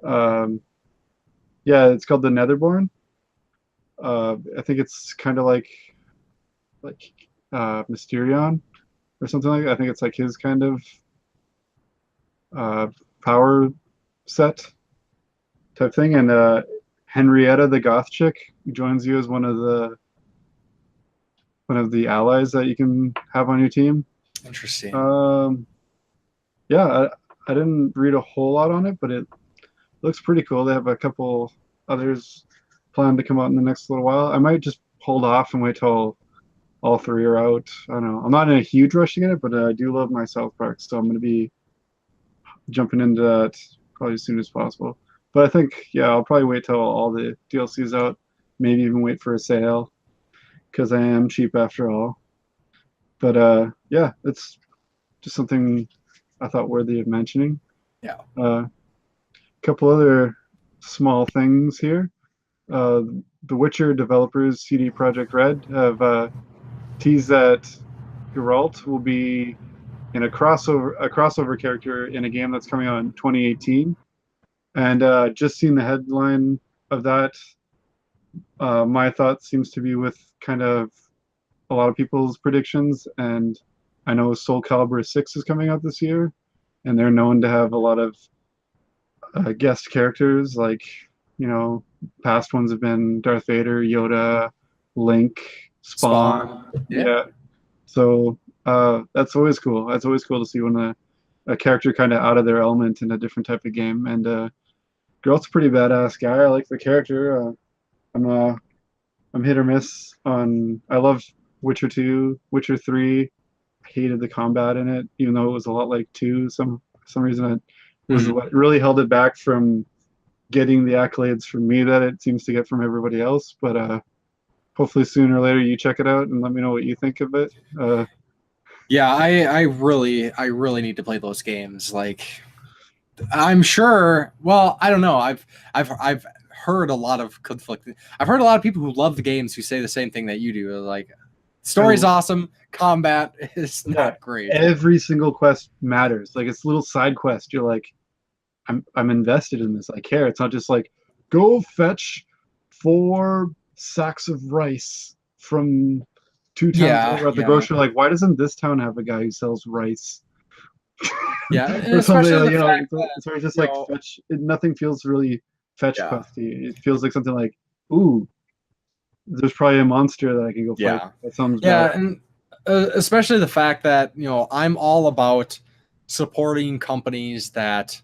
Yeah, it's called the Netherborn. I think it's kind of like Mysterion or something like that. I think it's like his kind of power set type thing. And Henrietta the Goth chick joins you as one of the allies that you can have on your team. Interesting. Yeah, I didn't read a whole lot on it, but it looks pretty cool. They have a couple others planned to come out in the next little while. I might just hold off and wait till all three are out. I don't know. I'm not in a huge rush to get it, but I do love my South Park, so I'm going to be jumping into that probably as soon as possible. But I think, yeah, I'll probably wait till all the DLC's out, maybe even wait for a sale, because I am cheap after all. But yeah, it's just something I thought worthy of mentioning. Yeah. A couple other small things here. The Witcher developers, CD Projekt Red, have teased that Geralt will be in a crossover character in a game that's coming out in 2018. And just seeing the headline of that, my thought seems to be with kind of a lot of people's predictions. And I know Soul Calibur 6 is coming out this year, and they're known to have a lot of guest characters. Like, past ones have been Darth Vader, Yoda, Link, Spawn. Yeah. So that's always cool. That's always cool to see when a character kind of out of their element in a different type of game. And Geralt's a pretty badass guy. I like the character. I'm hit or miss on. I love Witcher 2, Witcher 3. I hated the combat in it, even though it was a lot like 2. For some reason, it was what really held it back from getting the accolades from me that it seems to get from everybody else. But hopefully sooner or later you check it out and let me know what you think of it. Yeah, I really need to play those games. Like, I'm sure. Well, I don't know. I've heard a lot of conflict. I've heard a lot of people who love the games who say the same thing that you do. Like, story's awesome, combat is not great. Every single quest matters. Like, it's a little side quest. You're like, I'm invested in this. I care. It's not just like, go fetch 4 sacks of rice from 2 towns over at the grocery. Like, why doesn't this town have a guy who sells rice? Yeah, or something like, it's sort of just like fetch. Nothing feels really fetch questy. It feels like something like, ooh, there's probably a monster that I can go fight. That sounds bad. And especially the fact that I'm all about supporting companies that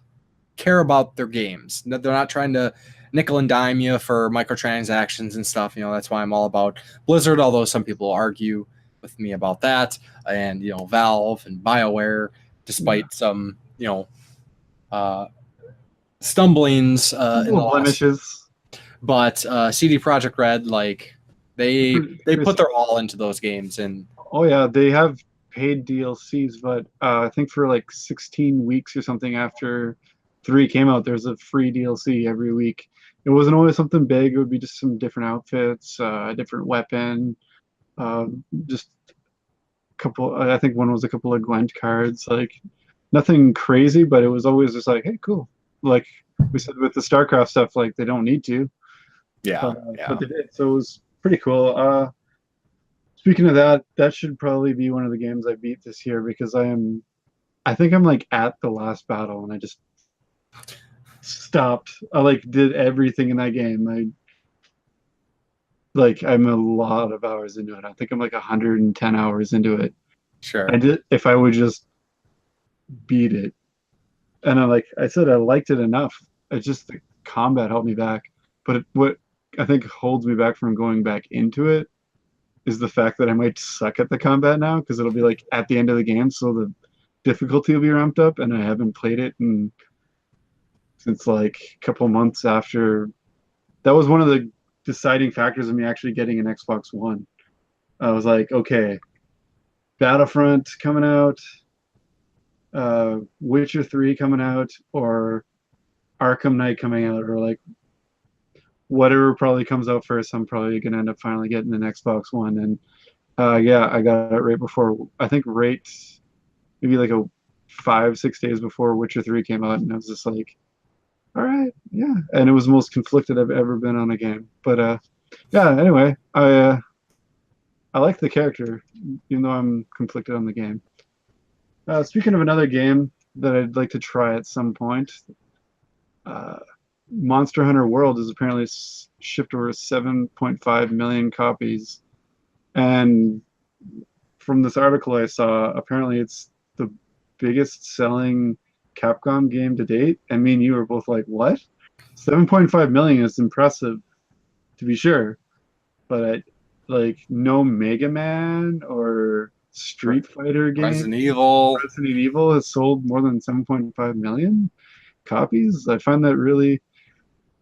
care about their games. They're not trying to nickel and dime you for microtransactions and stuff. That's why I'm all about Blizzard, although some people argue with me about that, and Valve and BioWare, despite some stumblings in the blemishes. But CD Projekt Red, like they put their all into those games. And oh yeah, they have paid DLCs, but I think for like 16 weeks or something after 3 came out, there's a free DLC every week. It wasn't always something big. It would be just some different outfits, a different weapon, just a couple. I think one was a couple of Gwent cards. Like, nothing crazy, but it was always just like, hey, cool. Like we said with the StarCraft stuff, like they don't need to. But they did. So it was pretty cool. Speaking of that, that should probably be one of the games I beat this year, because I think I'm like at the last battle and I just stopped. I like did everything in that game. I'm a lot of hours into it. I think I'm like 110 hours into it. Sure. If I would just beat it. And I said I liked it enough. It's just the combat held me back. But what I think holds me back from going back into it is the fact that I might suck at the combat now because it'll be like at the end of the game, so the difficulty will be ramped up, and I haven't played it since like a couple months after. That was one of the deciding factors of me actually getting an Xbox One. I was like, okay, Battlefront coming out, Witcher 3 coming out, or Arkham Knight coming out, or like whatever probably comes out first. I'm probably gonna end up finally getting an Xbox One, and yeah, I got it right before. I think right maybe like a 5-6 days before Witcher 3 came out, and I was just like, all right, yeah. And it was the most conflicted I've ever been on a game. But yeah, anyway, I like the character, even though I'm conflicted on the game. Speaking of another game that I'd like to try at some point, Monster Hunter World has apparently shipped over 7.5 million copies. And from this article I saw, apparently it's the biggest selling Capcom game to date. And me and you were both like, what? 7.5 million is impressive, to be sure. But like no Mega Man or Street Fighter game. Resident Evil has sold more than 7.5 million copies. I find that really.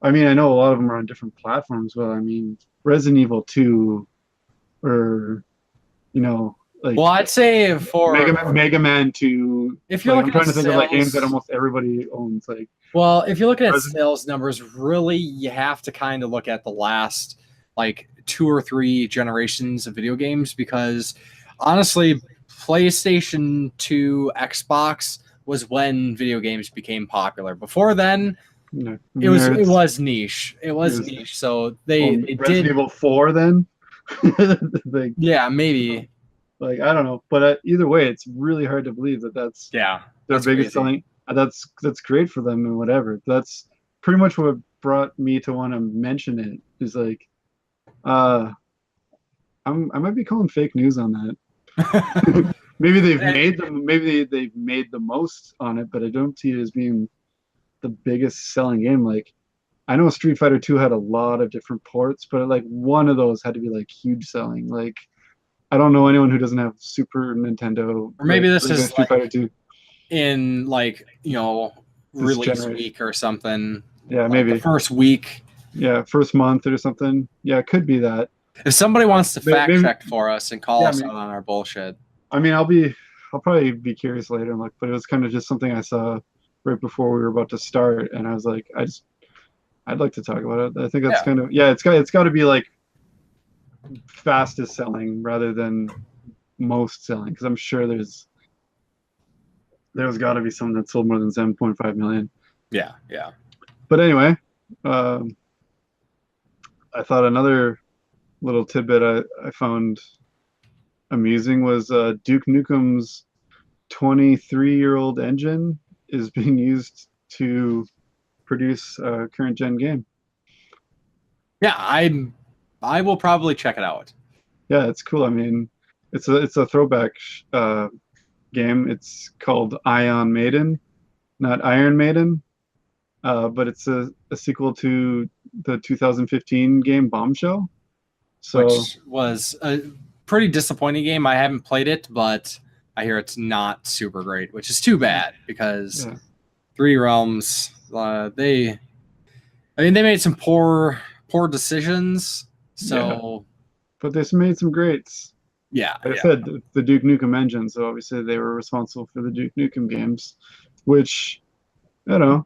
I mean, I know a lot of them are on different platforms, but I mean, Resident Evil 2, or like. Well, I'd say for Mega Man 2. If you're looking I'm trying at to think of like games sales, that almost everybody owns. Like, well, if you're looking at sales numbers, really, you have to kind of look at the last like 2 or 3 generations of video games, because honestly, PlayStation 2, Xbox was when video games became popular. Before then, it was niche. It was niche. So they Resident Evil 4 then. Like, yeah, maybe. Like, I don't know, but either way, it's really hard to believe that's their biggest crazy. selling. That's great for them and whatever. That's pretty much what brought me to want to mention it. Is like, I might be calling fake news on that. Maybe they've made the most on it, but I don't see it as being the biggest selling game. Like, I know Street Fighter 2 had a lot of different ports, but like one of those had to be like huge selling. Like, I don't know anyone who doesn't have Super Nintendo. Or maybe this is Street Fighter 2 in like release week or something. Yeah, like maybe the first week. Yeah, first month or something. Yeah, it could be that. If somebody wants to fact check for us and call us out on our bullshit. I mean, I'll probably be curious later and look, but it was kind of just something I saw right before we were about to start, and I was like, I'd like to talk about it. I think that's kind of it's got to be like fastest selling rather than most selling, because I'm sure there's got to be something that sold more than 7.5 million. Yeah. But anyway, I thought another little tidbit I found amusing was Duke Nukem's 23-year-old engine is being used to produce a current gen game. Yeah, I will probably check it out. Yeah, it's cool. I mean, it's a throwback game. It's called Ion Maiden, not Iron Maiden, but it's a sequel to the 2015 game Bombshell. Which was a pretty disappointing game. I haven't played it, but I hear it's not super great, which is too bad, because 3 Realms, they made some poor decisions. So, but they made some greats. Yeah, like I said, the Duke Nukem engine. So obviously they were responsible for the Duke Nukem games, which, I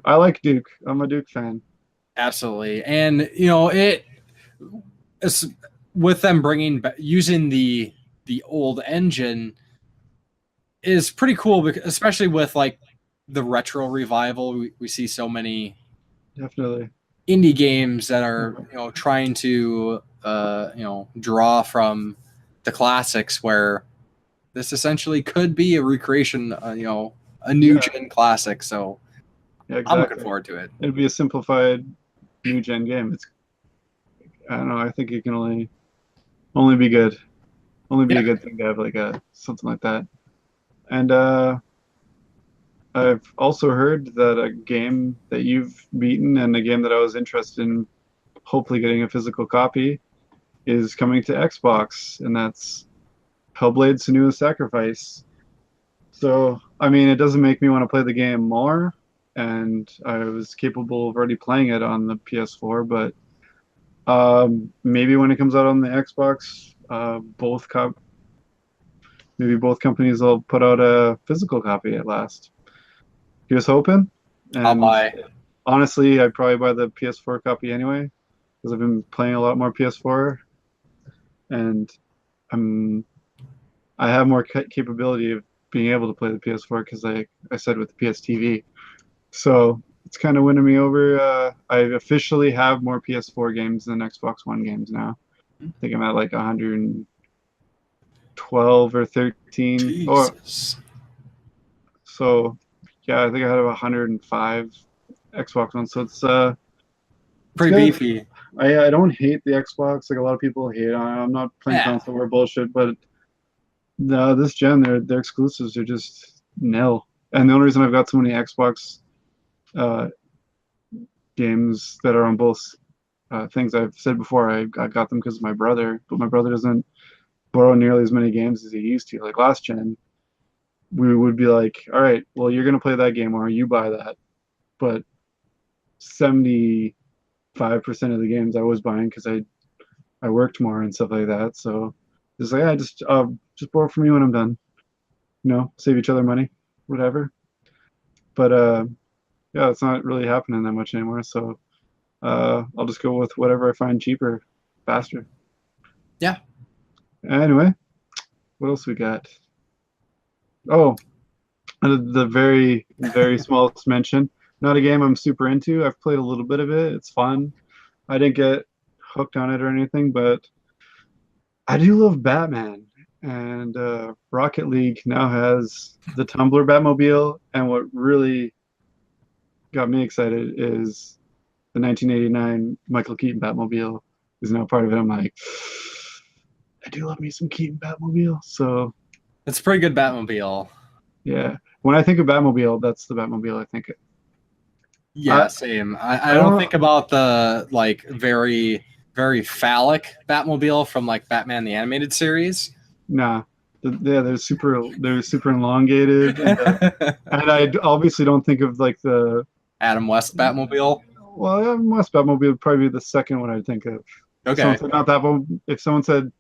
like Duke. I'm a Duke fan. Absolutely, and it's with them using the old engine is pretty cool, because especially with like the retro revival, we see so many definitely indie games that are trying to draw from the classics, where this essentially could be a recreation, a new gen classic. So exactly. I'm looking forward to it. It'd be a simplified new gen game. I don't know. I think it can only be good. Only be a good thing to have like something like that. And I've also heard that a game that you've beaten and a game that I was interested in hopefully getting a physical copy is coming to Xbox, and that's Hellblade: Senua's Sacrifice. So, I mean, it doesn't make me want to play the game more, and I was capable of already playing it on the PS4, but maybe when it comes out on the Xbox, maybe both companies will put out a physical copy at last. Here's hoping. And I'll buy. honestly, I'd probably buy the PS4 copy anyway, because I've been playing a lot more PS4, and I have more capability of being able to play the PS4 because I said with the PS TV. So it's kind of winning me over. I officially have more PS4 games than Xbox One games now. I think I'm at like 112 or 13. Jesus. So yeah, I think I have 105 Xbox One. So it's Pretty beefy. I don't hate the Xbox like a lot of people hate. I'm not playing console war bullshit, but no, this gen their exclusives are just nil. And the only reason I've got so many Xbox games that are on both things, I've said before, I got them because of my brother, but my brother doesn't borrow nearly as many games as he used to. Like last gen, we would be like, all right, well, you're gonna play that game or you buy that, but 75% of the games I was buying because I worked more and stuff like that. So it's like, just borrow from me when I'm done. Save each other money, whatever. But yeah, it's not really happening that much anymore. So I'll just go with whatever I find cheaper, faster. Yeah. Anyway, what else we got? Oh, the very, very smallest mention. Not a game I'm super into. I've played a little bit of it. It's fun. I didn't get hooked on it or anything, but I do love Batman. And Rocket League now has the Tumbler Batmobile. And what really got me excited is the 1989 Michael Keaton Batmobile is now part of it. I'm like, I do love me some Keaton Batmobile. So it's a pretty good Batmobile. Yeah. When I think of Batmobile, that's the Batmobile I think of. Yeah, same. I don't think about the like very, very phallic Batmobile from like Batman the Animated Series. Nah. They're super elongated. And I obviously don't think of like the Adam West Batmobile. Well, Adam West Batmobile would probably be the second one I'd think of. Okay. If someone said,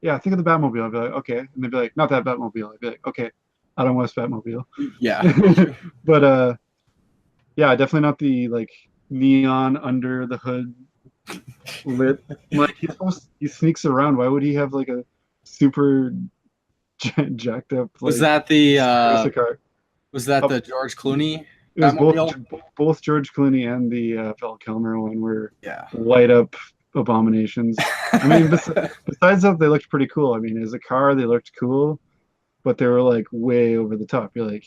yeah, think of the Batmobile, I'd be like, okay. And they'd be like, not that Batmobile. I'd be like, okay, Adam West Batmobile. Yeah. But yeah, definitely not the like neon under the hood lit. Like he sneaks around. Why would he have like a super jacked up? Like, was that the car? George Clooney? It was both George Clooney and the Val Kilmer one were light up abominations. I mean, besides that, they looked pretty cool. I mean, as a car, they looked cool, but they were like way over the top. You're like,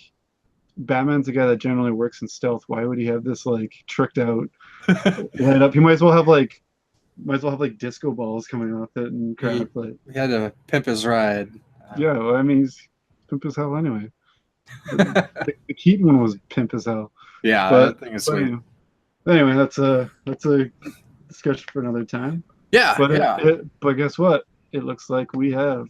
Batman's a guy that generally works in stealth. Why would he have this like tricked out light up? He might as well have like disco balls coming off it and crap. He had to pimp his ride. Yeah, well, I mean, he's pimp as hell anyway. The Keaton one was pimp as hell. Yeah, that thing is sweet. Anyway, that's a discussion for another time. Yeah, but guess what? It looks like we have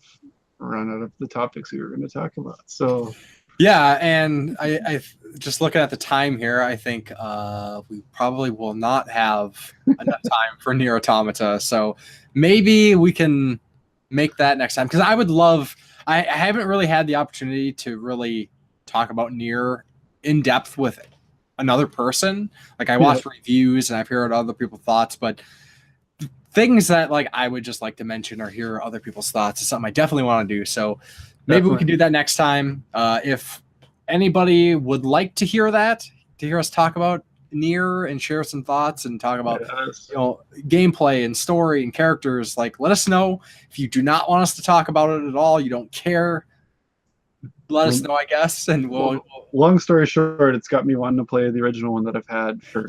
run out of the topics we were going to talk about. So yeah, and I just looking at the time here, I think we probably will not have enough time for Nier Automata. So maybe we can make that next time, because I would love. I haven't really had the opportunity to really talk about Nier in depth with another person. Like I watched reviews and I've heard other people's thoughts, but things that like I would just like to mention or hear other people's thoughts is something I definitely want to do. So maybe we can do that next time. If anybody would like to hear us talk about Nier and share some thoughts and talk about gameplay and story and characters, like let us know. If you do not want us to talk about it at all, you don't care, let us know, I guess. And we'll long story short, it's got me wanting to play the original one that I've had for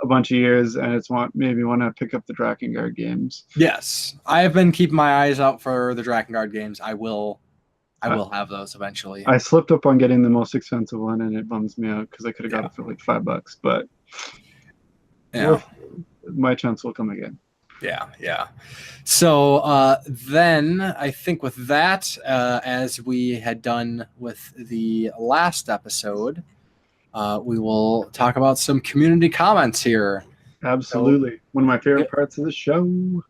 a bunch of years, and it's maybe want to pick up the Drakengard games. Yes, I have been keeping my eyes out for the Drakengard games. I will have those eventually. I slipped up on getting the most expensive one, and it bums me out because I could have got it for like $5. But my chance will come again. Yeah. So then I think with that, as we had done with the last episode, we will talk about some community comments here. Absolutely. One of my favorite parts of the show.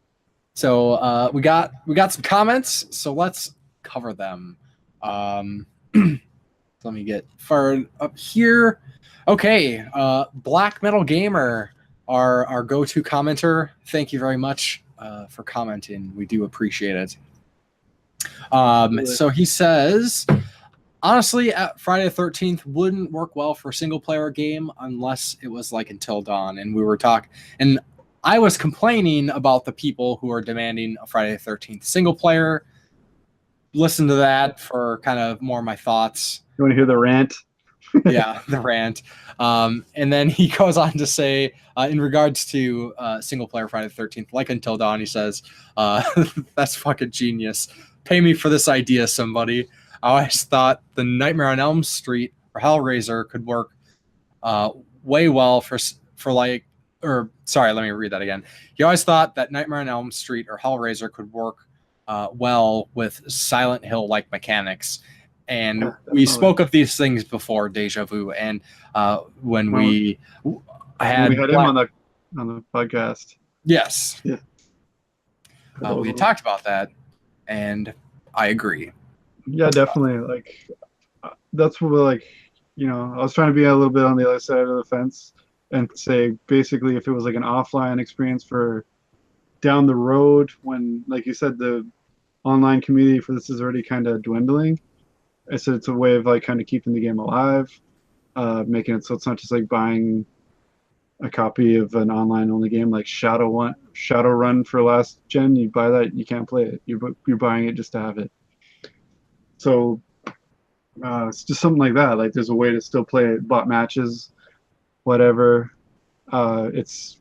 So we got some comments, so let's cover them. Let me get fired up here. Okay, Black Metal Gamer, our go-to commenter. Thank you very much for commenting. We do appreciate it. So he says, honestly, Friday the 13th wouldn't work well for a single-player game unless it was like Until Dawn. And we were talking, and I was complaining about the people who are demanding a Friday the 13th single-player. Listen to that for kind of more of my thoughts. You want to hear the rant? Yeah, the rant. And then he goes on to say, in regards to single player Friday the 13th, like Until Dawn, he says, that's fucking genius. Pay me for this idea, somebody. I always thought the Nightmare on Elm Street or Hellraiser could work way well for like, or sorry, let me read that again. He always thought that Nightmare on Elm Street or Hellraiser could work well with Silent Hill-like mechanics. And we spoke of these things before, Deja Vu, and when we had him on the podcast. Yes. Yeah. We had talked about that, and I agree. Yeah, definitely. Like that's what I was trying to be a little bit on the other side of the fence and say basically if it was like an offline experience for down the road when, like you said, the online community for this is already kind of dwindling. I said it's a way of like kind of keeping the game alive, making it so it's not just like buying a copy of an online only game like Shadowrun for last gen. You buy that, you can't play it. You're buying it just to have it. So it's just something like that. Like there's a way to still play it, bot matches, whatever. It's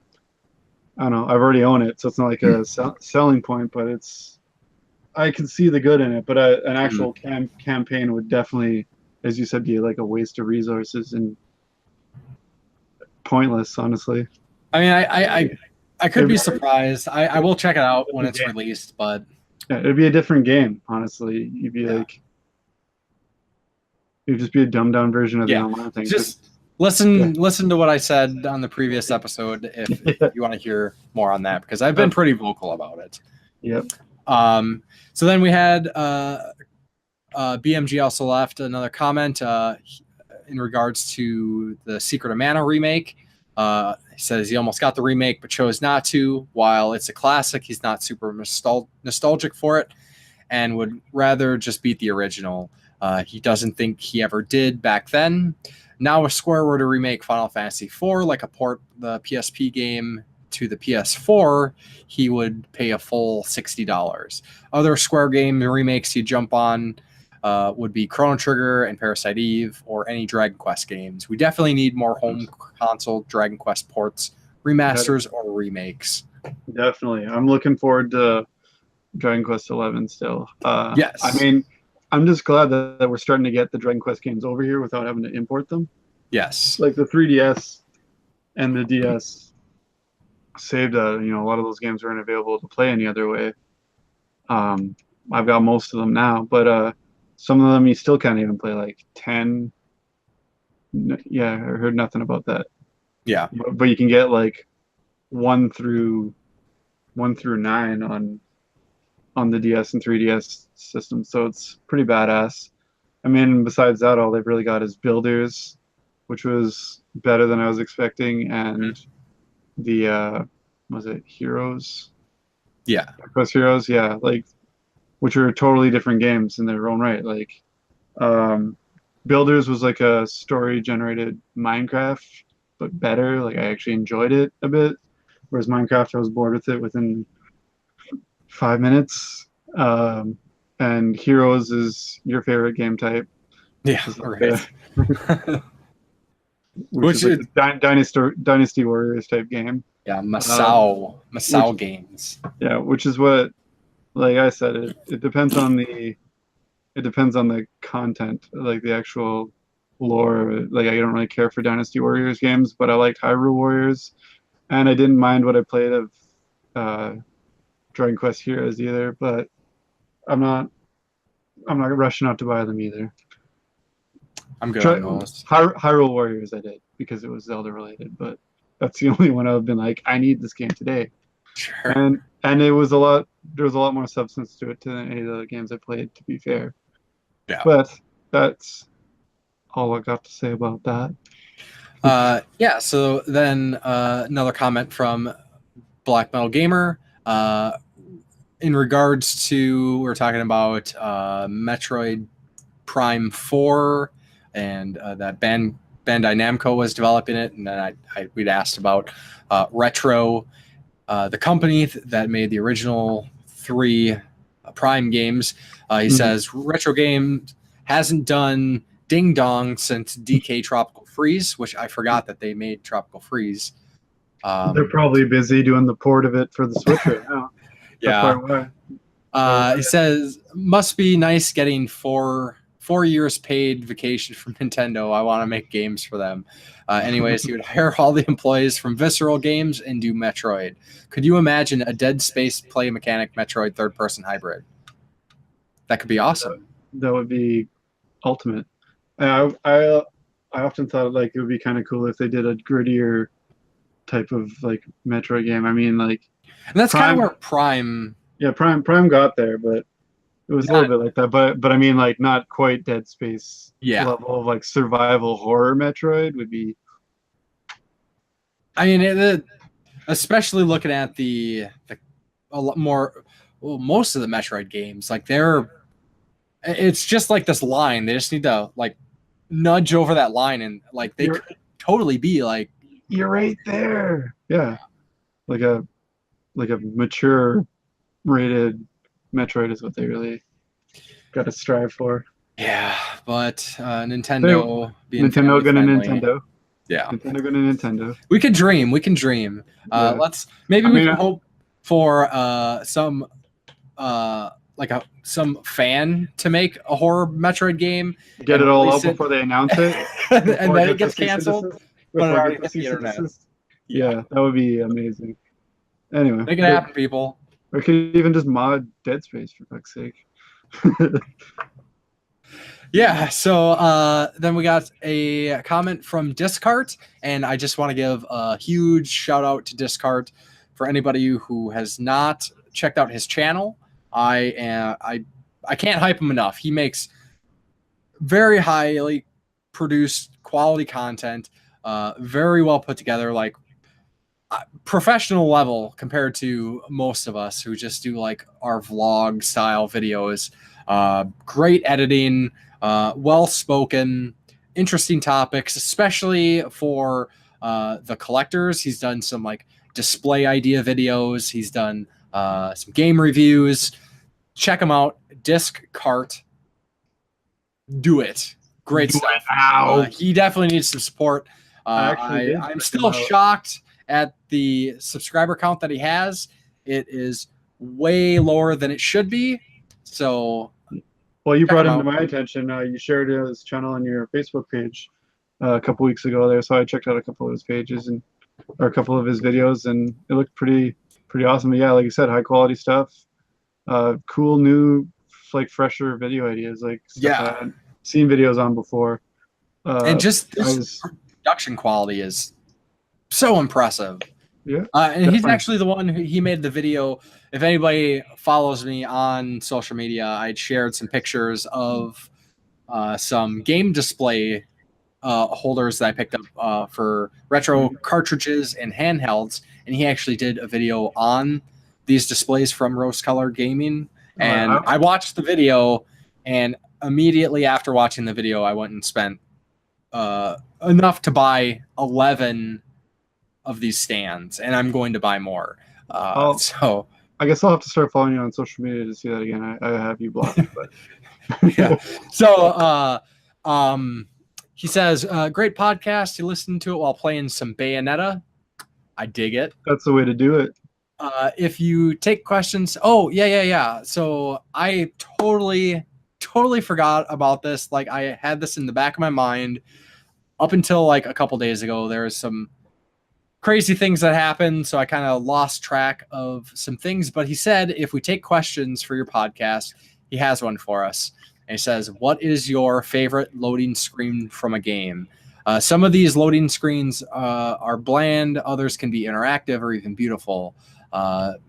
I don't know. I've already owned it, so it's not like a selling point, but I can see the good in it, but an actual campaign would definitely, as you said, be like a waste of resources and pointless, honestly. I mean, I could be surprised. I will check it out when it's released, but yeah, it'd be a different game, honestly. You'd be like, it'd just be a dumbed down version of the online thing. Just listen to what I said on the previous episode if you want to hear more on that, because I've been pretty vocal about it. Yep. So then we had BMG also left another comment in regards to the Secret of Mana remake. He says he almost got the remake but chose not to. While it's a classic, he's not super nostalgic for it and would rather just beat the original. He doesn't think he ever did back then. Now if Square were to remake Final Fantasy IV like a port the PSP game to the PS4, he would pay a full $60. Other Square game remakes he'd jump on would be Chrono Trigger and Parasite Eve or any Dragon Quest games. We definitely need more home console Dragon Quest ports, remasters, or remakes. Definitely. I'm looking forward to Dragon Quest 11 still. Yes. I mean, I'm just glad that we're starting to get the Dragon Quest games over here without having to import them. Yes. Like the 3DS and the DS saved a lot of those games weren't available to play any other way. I've got most of them now, but some of them you still can't even play, like 10. Yeah, I heard nothing about that. Yeah. But you can get like 1 through 9 on the DS and 3DS system, so it's pretty badass. I mean, besides that, all they've really got is Builders, which was better than I was expecting, and the was it Heroes? Yeah. Quest Heroes, yeah, like which are totally different games in their own right. Like Builders was like a story generated Minecraft, but better. Like I actually enjoyed it a bit. Whereas Minecraft I was bored with it within 5 minutes. And Heroes is your favorite game type. Yeah, right. Which is like Dynasty Warriors type game. Yeah, Masao games. Yeah, which is what, like I said, it depends on the content, like the actual lore. Like I don't really care for Dynasty Warriors games, but I liked Hyrule Warriors, and I didn't mind what I played of Dragon Quest Heroes either, but I'm not rushing out to buy them either. I'm good on those. Hyrule Warriors I did because it was Zelda related, but that's the only one I've been like, I need this game today. Sure. And it was a lot. There was a lot more substance to it than any of the games I played, to be fair. Yeah. But that's all I got to say about that. Yeah. So then another comment from Black Metal Gamer. In regards to, we're talking about Metroid Prime 4 and that Bandai Namco was developing it, and then we'd asked about Retro, the company that made the original 3 Prime games. He says Retro Games hasn't done Ding Dong since DK Tropical Freeze, which I forgot that they made Tropical Freeze. They're probably busy doing the port of it for the Switch right now. Yeah. He says, must be nice getting 4 years paid vacation from Nintendo. I want to make games for them. Anyways, he would hire all the employees from Visceral Games and do Metroid. Could you imagine a Dead Space play mechanic Metroid third-person hybrid? That could be awesome. That would be ultimate. I often thought like it would be kind of cool if they did a grittier type of like Metroid game. I mean, like, and that's kind of where Prime. Yeah, Prime got there, but it was a little bit like that. But I mean, like, not quite Dead Space level of like survival horror Metroid would be. I mean, especially looking at a lot more. Well, most of the Metroid games, like it's just like this line. They just need to like nudge over that line, and like they could totally be like, you're right there. Yeah, like a mature rated Metroid is what they really got to strive for. Yeah, but Nintendo gonna Nintendo. Yeah, Nintendo gonna Nintendo. We can dream. Let's we can hope for some fan to make a horror Metroid game. Get it all out before they announce it, and then it gets canceled. But it already hit the internet. Yeah, that would be amazing. Anyway, make it happen, people. Or could even just mod Dead Space for fuck's sake. Yeah, so then we got a comment from Discart, and I just want to give a huge shout out to Discart for anybody who has not checked out his channel. I can't hype him enough. He makes very highly produced quality content, very well put together, like professional level compared to most of us who just do like our vlog style videos. Great editing, well spoken, interesting topics, especially for the collectors. He's done some like display idea videos. He's done some game reviews. Check him out. Disc Cart. Do it. Great stuff. He definitely needs some support. I'm still shocked at the subscriber count that he has. It is way lower than it should be. So, well, you brought him to my attention. You shared his channel on your Facebook page a couple weeks ago there, so I checked out a couple of his pages or a couple of his videos, and it looked pretty awesome. But yeah, like you said, high quality stuff, cool new, like fresher video ideas, like stuff I hadn't seen videos on before. And just this production quality is so impressive. Yeah. And he's actually the one he made the video. If anybody follows me on social media, I'd shared some pictures of some game display holders that I picked up for retro cartridges and handhelds. And he actually did a video on these displays from Rose Color Gaming. And I watched the video, and immediately after watching the video, I went and spent enough to buy 11 of these stands, and I'm going to buy more. So I guess I'll have to start following you on social media to see that again. I have you blocked, but yeah. So he says, great podcast. You listen to it while playing some Bayonetta. I dig it. That's the way to do it. If you take questions, yeah. So I totally forgot about this. Like, I had this in the back of my mind up until like a couple days ago. There was some crazy things that happened, so I kind of lost track of some things. But he said if we take questions for your podcast, he has one for us. And he says, what is your favorite loading screen from a game? Some of these loading screens are bland. Others can be interactive or even beautiful.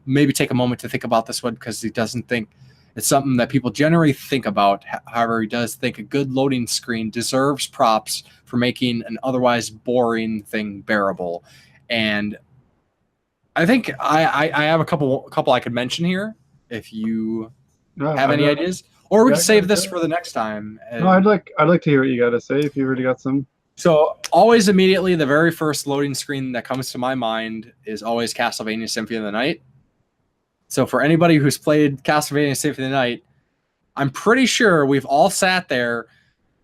Maybe take a moment to think about this one because he doesn't think it's something that people generally think about. However, he does think a good loading screen deserves props for making an otherwise boring thing bearable. And I think I have a couple I could mention here if you have any ideas, or we can save this for the next time. No, I'd like to hear what you got to say if you already got some. So always immediately the very first loading screen that comes to my mind is always Castlevania Symphony of the Night. So for anybody who's played Castlevania Symphony of the Night, I'm pretty sure we've all sat there.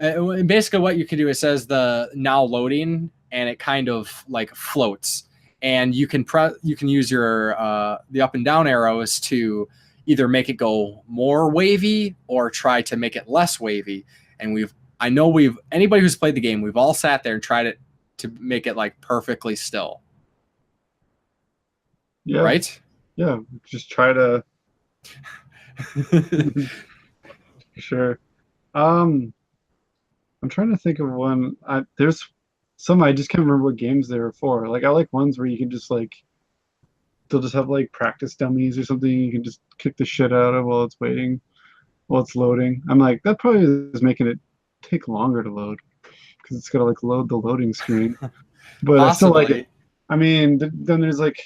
Basically what you can do, it says the now loading, and it kind of like floats, and you can use your the up and down arrows to either make it go more wavy or try to make it less wavy. And anybody who's played the game, we've all sat there and tried it to make it like perfectly still. Yeah. Right? Yeah. Just try to sure. I'm trying to think of one. There's some I just can't remember what games they were for. Like I like ones where you can just like they'll just have like practice dummies or something you can just kick the shit out of while it's waiting, while it's loading. I'm like, that probably is making it take longer to load because it's gotta like load the loading screen. But I still like it. I mean, then there's like,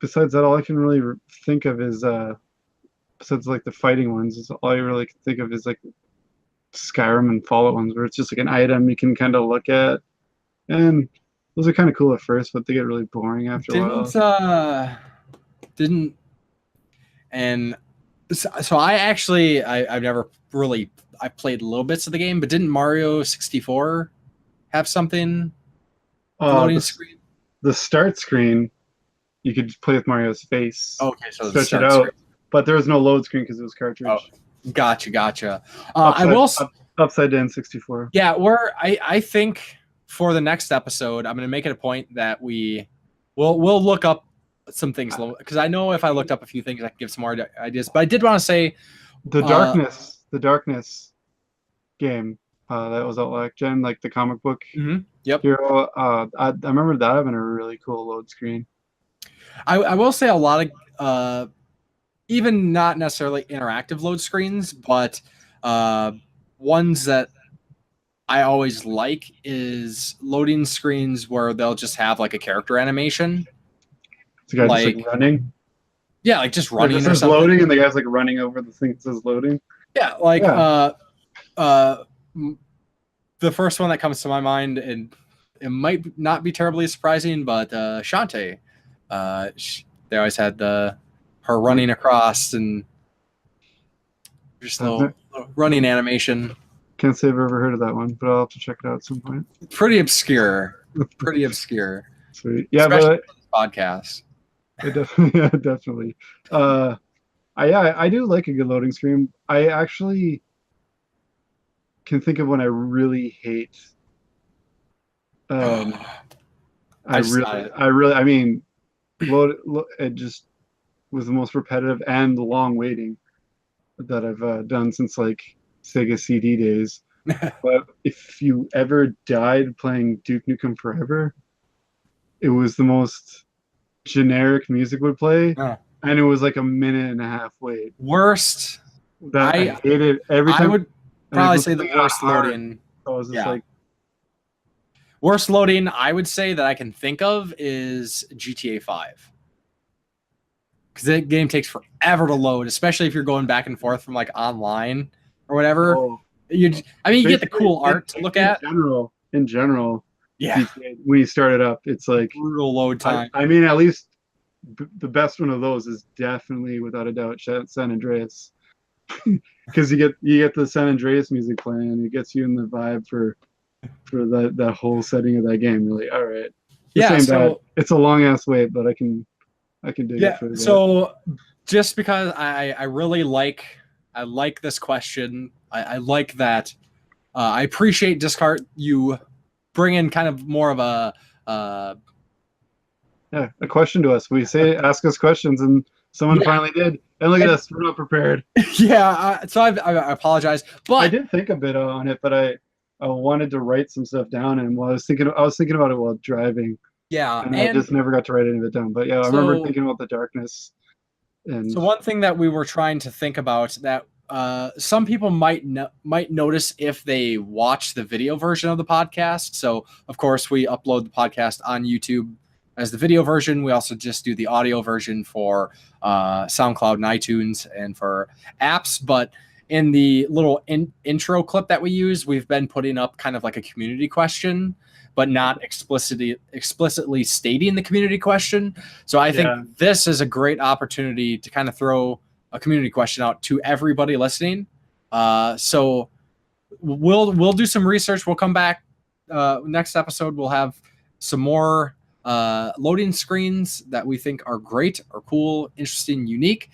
besides that, all I can really think of is besides like the fighting ones, is all I really can think of is like Skyrim and Fallout ones where it's just like an item you can kind of look at, and those are kind of cool at first, but they get really boring after a while. So I actually I've never really I played little bits of the game, but didn't Mario 64 have something loading screen? The start screen, you could just play with Mario's face. Okay, so stretch it out, screen. But there was no load screen because it was cartridge. Oh, gotcha. Upside down 64. Yeah, I think for the next episode, I'm going to make it a point that we'll look up some things because I know if I looked up a few things, I could give some more ideas. But I did want to say the darkness game that was out like Gen, like the comic book. Mm-hmm. Yep. Hero. I remember that having a really cool load screen. I will say a lot of even not necessarily interactive load screens, but ones that I always like is loading screens where they'll just have like a character animation. The guy just like running? Yeah, like just running or something. Loading and the guy's like running over the thing that says loading. Yeah, like the first one that comes to my mind, and it might not be terribly surprising, but Shantae. They always had her running across and just a little running animation. Can't say I've ever heard of that one, but I'll have to check it out at some point. Pretty obscure. Sweet. Yeah, especially for this podcast. Definitely. I do like a good loading screen. I actually can think of one I really hate. I mean, it just was the most repetitive and long waiting that I've done since like Sega CD days. But if you ever died playing Duke Nukem Forever, it was the most generic music would play, and it was like a minute and a half wait. Worst. That I hated every time. I would probably say the worst loading. So I was just like, worst loading I would say that I can think of is GTA 5. Because that game takes forever to load, especially if you're going back and forth from like online or whatever. You get the cool art to look at. In general, yeah. When you start it up, it's like brutal load time. I mean, at least the best one of those is definitely, without a doubt, San Andreas, because you get the San Andreas music playing, and it gets you in the vibe for that whole setting of that game. You're like, all right, bad. It's a long ass wait, but I can dig it for that. So just because I really like this question, I like that. I appreciate Discard you bring in kind of more of a a question to us. We say ask us questions, and someone finally did. And look at us, we're not prepared. Yeah, so I apologize, but I did think a bit on it, but I wanted to write some stuff down, and while I was thinking about it while driving. Yeah, and I just never got to write any of it down. But yeah, I remember thinking about the darkness. And so one thing that we were trying to think about that some people might notice if they watch the video version of the podcast. So of course we upload the podcast on YouTube as the video version. We also just do the audio version for SoundCloud and iTunes and for apps. But in the little intro clip that we use, we've been putting up kind of like a community question, but not explicitly stating the community question. So I think this is a great opportunity to kind of throw a community question out to everybody listening. So we'll do some research. We'll come back next episode. We'll have some more loading screens that we think are great or cool, interesting, unique.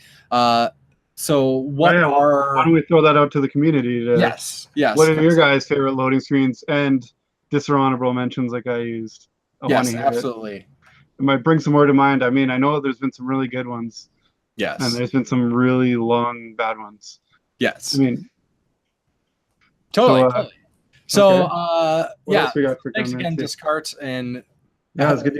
So why don't we throw that out to the community? Yes. What are your guys' favorite loading screens and dishonorable mentions like I used? Yes, absolutely. It might bring some more to mind. I mean, I know there's been some really good ones. Yes. And there's been some really long bad ones. Yes. I mean, totally. So, thanks again, Descartes, and yeah, it's good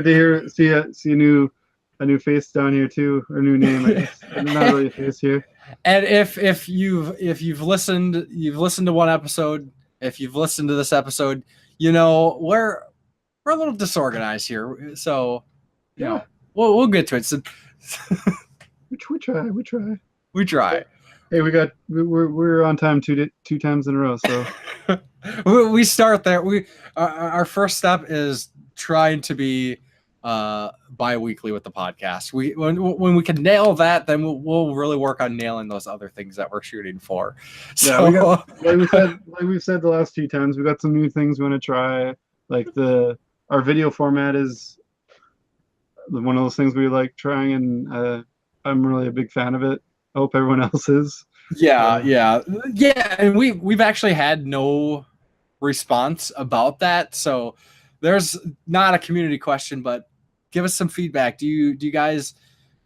to hear. See a new face down here too, or a new name. I guess not really a face here. And if you've listened to one episode, if you've listened to this episode, you know we're a little disorganized here. So you know we'll get to it. So, we try. Hey, we're on time two times in a row. So we start there. Our first step is trying to be bi-weekly with the podcast. When we can nail that, then we'll really work on nailing those other things that we're shooting for. So, like we've said the last few times, we got some new things we want to try. Like our video format is one of those things we like trying, and I'm really a big fan of it. I hope everyone else is. Yeah. And we've actually had no response about that. So there's not a community question, but give us some feedback. Do you guys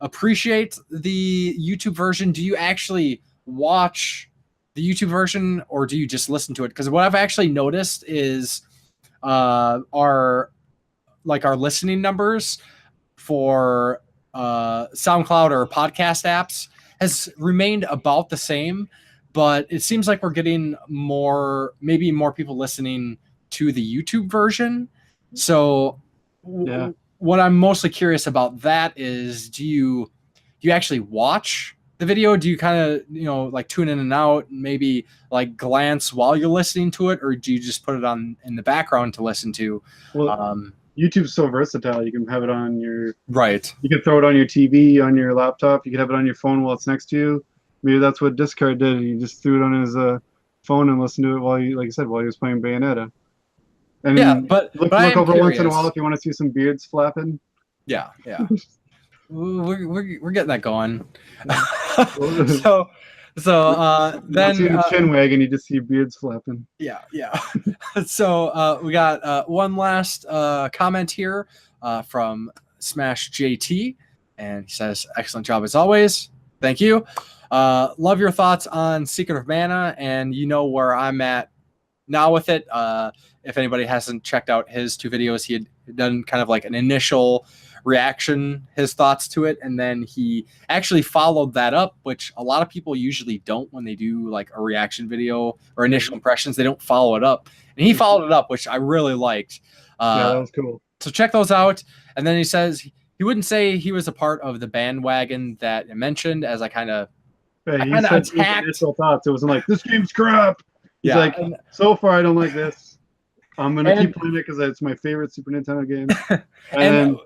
appreciate the YouTube version? Do you actually watch the YouTube version, or do you just listen to it? Because what I've actually noticed is our listening numbers for SoundCloud or podcast apps has remained about the same, but it seems like we're getting maybe more people listening to the YouTube version. So what I'm mostly curious about that is, do you actually watch the video? Do you kind of, like tune in and out, maybe like glance while you're listening to it, or do you just put it on in the background to listen to? Well, YouTube's so versatile. You can have it on your You can throw it on your TV, on your laptop. You can have it on your phone while it's next to you. Maybe that's what Discard did. He just threw it on his phone and listened to it while he was playing Bayonetta. And but look over once in a while if you want to see some beards flapping. Yeah. we're getting that going. So then see the chin wagging, you just see beards flapping. Yeah. So we got one last comment here from Smash JT, and he says, "Excellent job as always. Thank you. Love your thoughts on Secret of Mana, and you know where I'm at now with it. If anybody hasn't checked out his 2 videos, he had done kind of like an initial reaction, his thoughts to it, and then he actually followed that up, which a lot of people usually don't when they do like a reaction video or initial impressions. They don't follow it up, and he followed it up, which I really liked. That was cool. So check those out. And then he says he wouldn't say he was a part of the bandwagon that I mentioned, as I kind of attacked. Initial thoughts. It wasn't like, this game's crap. He's like, so far I don't like this. I'm gonna keep playing it because it's my favorite Super Nintendo game. And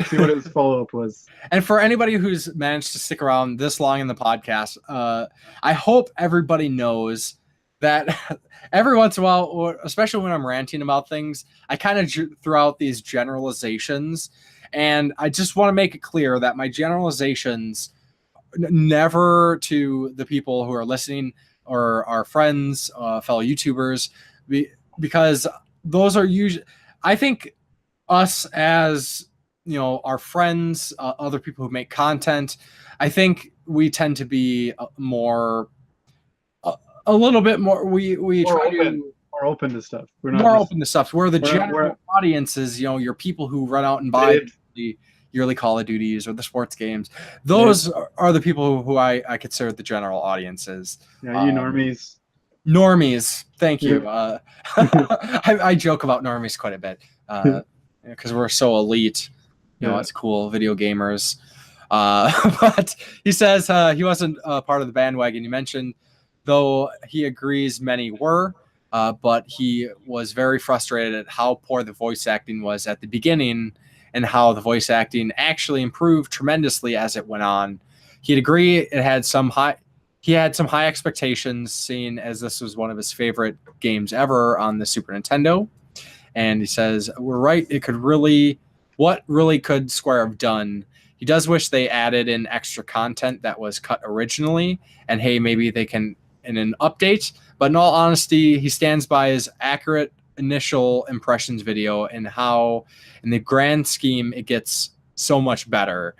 see what his follow-up was. And for anybody who's managed to stick around this long in the podcast, I hope everybody knows that every once in a while, or especially when I'm ranting about things, I kind of throw out these generalizations, and I just want to make it clear that my generalizations never to the people who are listening or our friends, fellow YouTubers, because those are usually, I think, us as our friends, other people who make content. I think we tend to be more, a little bit more. We More try open, to more open to stuff. We're not more just, open to stuff. Where the we're not- general audience is, your people who run out and buy Mid. the yearly Call of Duties or the sports games. Those are the people who I consider the general audiences. yeah, you normies. Normies, thank you. I joke about normies quite a bit because we're so elite. It's cool, video gamers. But he says he wasn't part of the bandwagon you mentioned, though he agrees many were. But he was very frustrated at how poor the voice acting was at the beginning and how the voice acting actually improved tremendously as it went on. He'd agree it had some high. He had some high expectations, seeing as this was one of his favorite games ever on the Super Nintendo. And he says, we're right. What really could Square have done? He does wish they added in extra content that was cut originally. And hey, maybe they can in an update. But in all honesty, he stands by his accurate initial impressions video and how, in the grand scheme, it gets so much better.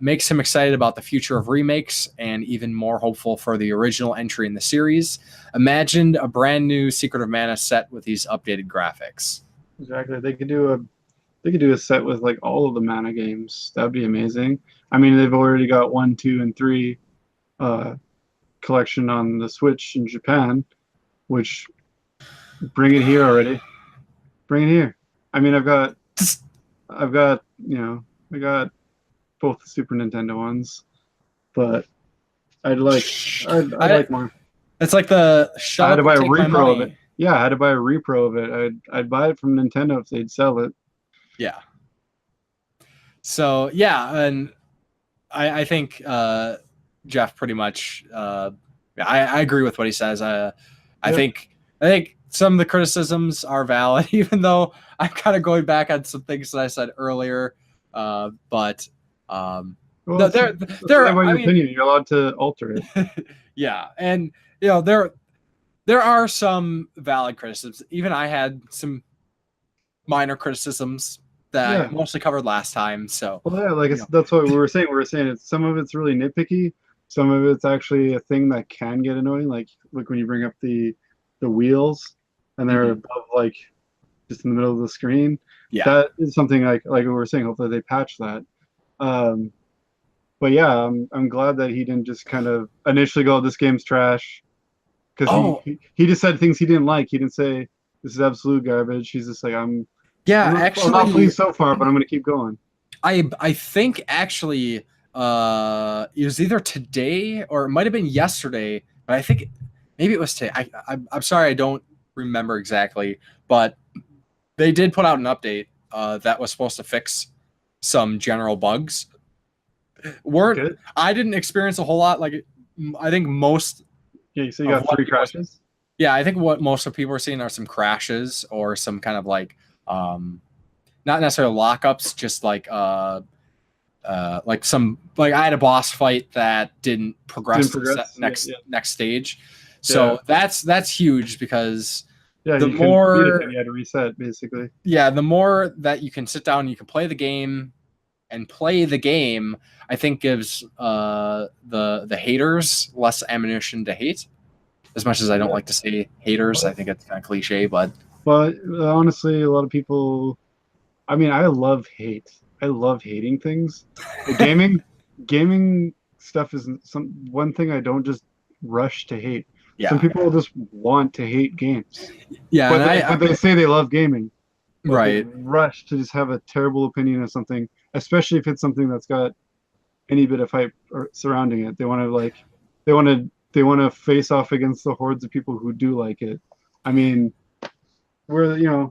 Makes him excited about the future of remakes and even more hopeful for the original entry in the series. Imagined a brand new Secret of Mana set with these updated graphics. Exactly. They could do a set with like all of the Mana games. That'd be amazing. I mean, they've already got 1, 2, and 3 collection on the Switch in Japan, which bring it here already. Bring it here. I mean, I got both the Super Nintendo ones, but I'd like more. It's like the I had to buy a repro of it. Yeah, I had to buy a repro of it. I'd buy it from Nintendo if they'd sell it. Yeah. So yeah, and I think Jeff pretty much. I agree with what he says. I think some of the criticisms are valid, even though I'm kind of going back on some things that I said earlier. But Well, they're my opinion. You're allowed to alter it. Yeah, and there are some valid criticisms. Even I had some minor criticisms that I mostly covered last time. So that's what we were saying. We were saying some of it's really nitpicky. Some of it's actually a thing that can get annoying, like when you bring up the wheels and they're above, like just in the middle of the screen. Yeah, that is something like we were saying. Hopefully they patch that. But yeah, I'm glad that he didn't just kind of initially go, "This game's trash," because he just said things he didn't like. He didn't say this is absolute garbage. He's just like, I'm not pleased so far, but I'm going to keep going. I think actually it was either today or it might have been yesterday, but I think maybe it was today. I'm sorry, I don't remember exactly, but they did put out an update that was supposed to fix some general bugs. I didn't experience a whole lot. Like I think most. Yeah, you said you got 3 crashes. Yeah, I think what most of people are seeing are some crashes or some kind of like not necessarily lockups, just like I had a boss fight that didn't progress to the next stage. So that's huge because the more you had to reset basically. Yeah, the more that you can sit down and you can play the game, I think gives the haters less ammunition to hate. As much as I don't like to say haters, I think it's kind of cliche, but honestly, a lot of people. I mean, I love hate. I love hating things. Gaming stuff is one thing I don't just rush to hate. Yeah. Some people just want to hate games. Yeah, but they say they love gaming. Right. They rush to just have a terrible opinion of something, especially if it's something that's got any bit of hype surrounding it. They want to face off against the hordes of people who do like it. I mean, we're a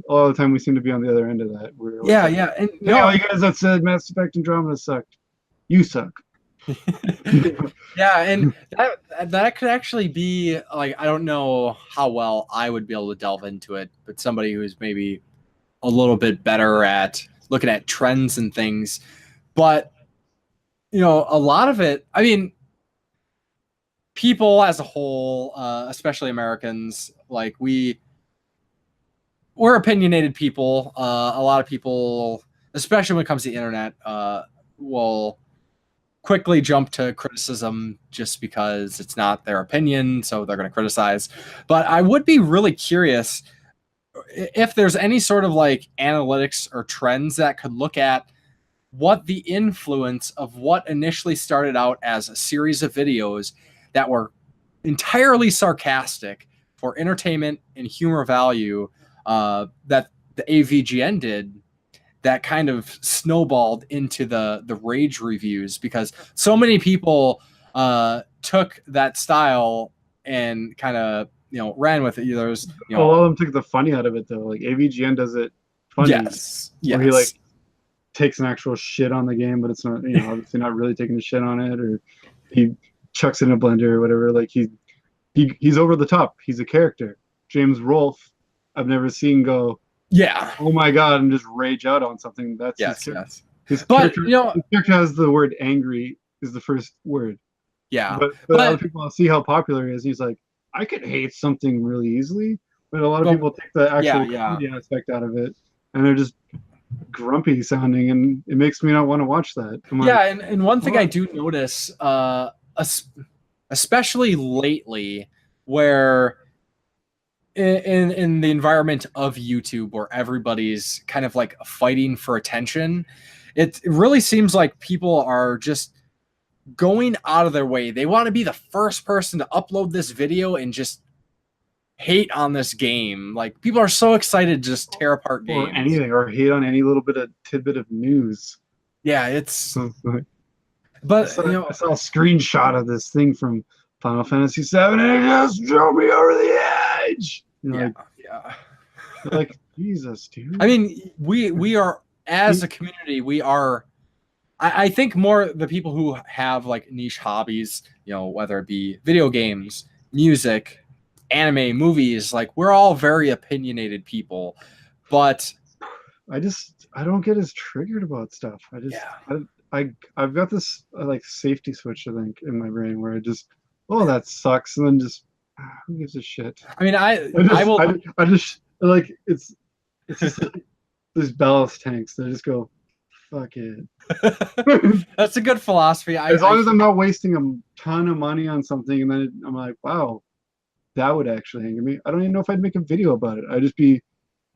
lot of the time we seem to be on the other end of that. And you guys that said Mass Effect Andromeda sucked. You suck. Yeah, and that could actually be like, I don't know how well I would be able to delve into it, but somebody who's maybe a little bit better at looking at trends and things. But a lot of it, I mean, people as a whole, especially Americans, like we we're opinionated people. A lot of people, especially when it comes to the internet, will quickly jump to criticism just because it's not their opinion, so they're going to criticize. But I would be really curious if there's any sort of like analytics or trends that could look at what the influence of what initially started out as a series of videos that were entirely sarcastic for entertainment and humor value, that the AVGN did, that kind of snowballed into the rage reviews, because so many people took that style and kind of ran with it. There's a lot of them took the funny out of it though. Like AVGN does it funny, where he like takes an actual shit on the game, but it's not obviously not really taking a shit on it, or he chucks it in a blender or whatever. Like he's over the top. He's a character. James Rolfe, I've never seen go, oh my god, and just rage out on something. That's his character. His character has the word angry is the first word. Yeah. But other people see how popular he is. He's like, I could hate something really easily, but a lot of people take the actual comedy aspect out of it, and they're just grumpy sounding, and it makes me not want to watch that. And one thing I do notice, especially lately, where in the environment of YouTube, where everybody's kind of like fighting for attention, it really seems like people are just going out of their way. They want to be the first person to upload this video and just hate on this game. Like, people are so excited to just tear apart games. Or anything, or hate on any little bit of tidbit of news. Yeah, it's... But I saw a screenshot of this thing from Final Fantasy VII, and it just drove me over the edge. Like, Jesus, dude. I mean, we are, as a community, we are... I think more the people who have like niche hobbies, whether it be video games, music, anime, movies, like, we're all very opinionated people. But I don't get as triggered about stuff. I've got this like safety switch, I think, in my brain where I just, that sucks, and then just who gives a shit. I mean, I just like it's just like these ballast tanks that just go, fuck it. That's a good philosophy. As long as I'm not wasting a ton of money on something, and then I'm like, wow, that would actually anger me. I don't even know if I'd make a video about it.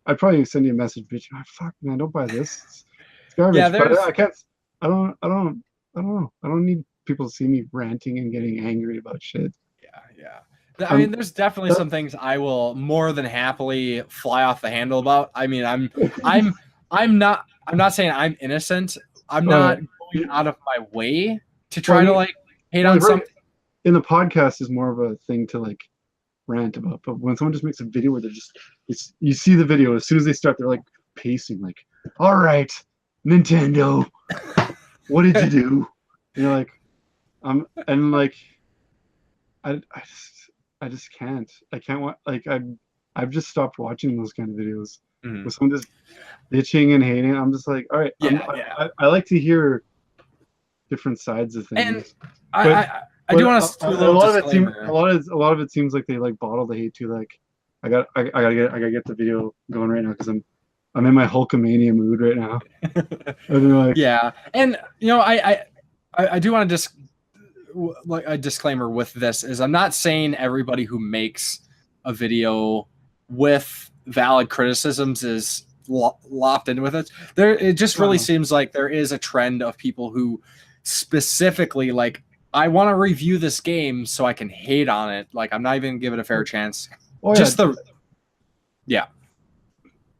I'd probably send you a message, bitch. Fuck, man, don't buy this. It's garbage. Yeah, but I can't. I don't know. I don't need people to see me ranting and getting angry about shit. Yeah. I mean, there's definitely some things I will more than happily fly off the handle about. I mean, I'm not saying I'm innocent. I'm not going out of my way to try to like hate on something. In the podcast is more of a thing to like rant about, but when someone just makes a video where they're just, you see the video as soon as they start, they're like pacing, like, all right, Nintendo, what did you do? And you're like, and like, I just can't. I can't watch. Like, I've just stopped watching those kind of videos. With someone just bitching and hating. I'm just like, all right. I like to hear different sides of things. And I do want to do a little disclaimer. A lot of it seems like they like bottle the hate too. Like, I gotta get the video going right now because I'm in my Hulkamania mood right now. Like, yeah, and I do want to like a disclaimer with this is I'm not saying everybody who makes a video with valid criticisms is lopped in with it. It just really seems like there is a trend of people who specifically like, I want to review this game so I can hate on it. Like, I'm not even gonna give it a fair chance.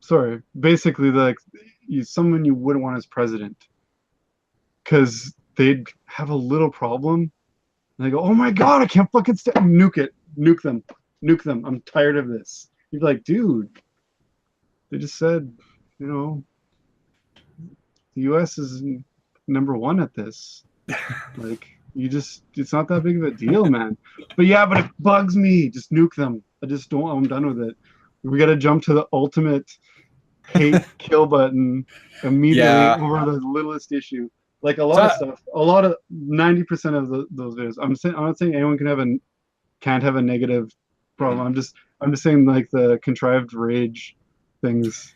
Sorry, basically, like, someone you wouldn't want as president, because they'd have a little problem, and they go, "Oh my god, I can't fucking nuke them. I'm tired of this." You'd be like, dude, they just said, the U.S. is #1 at this. Like, it's not that big of a deal, man. But it bugs me. Just nuke them. I'm done with it. We got to jump to the ultimate hate kill button immediately over the littlest issue. Like, a lot of stuff, 90% of those videos. I'm not saying anyone can't have a negative problem. I'm just saying, like, the contrived rage things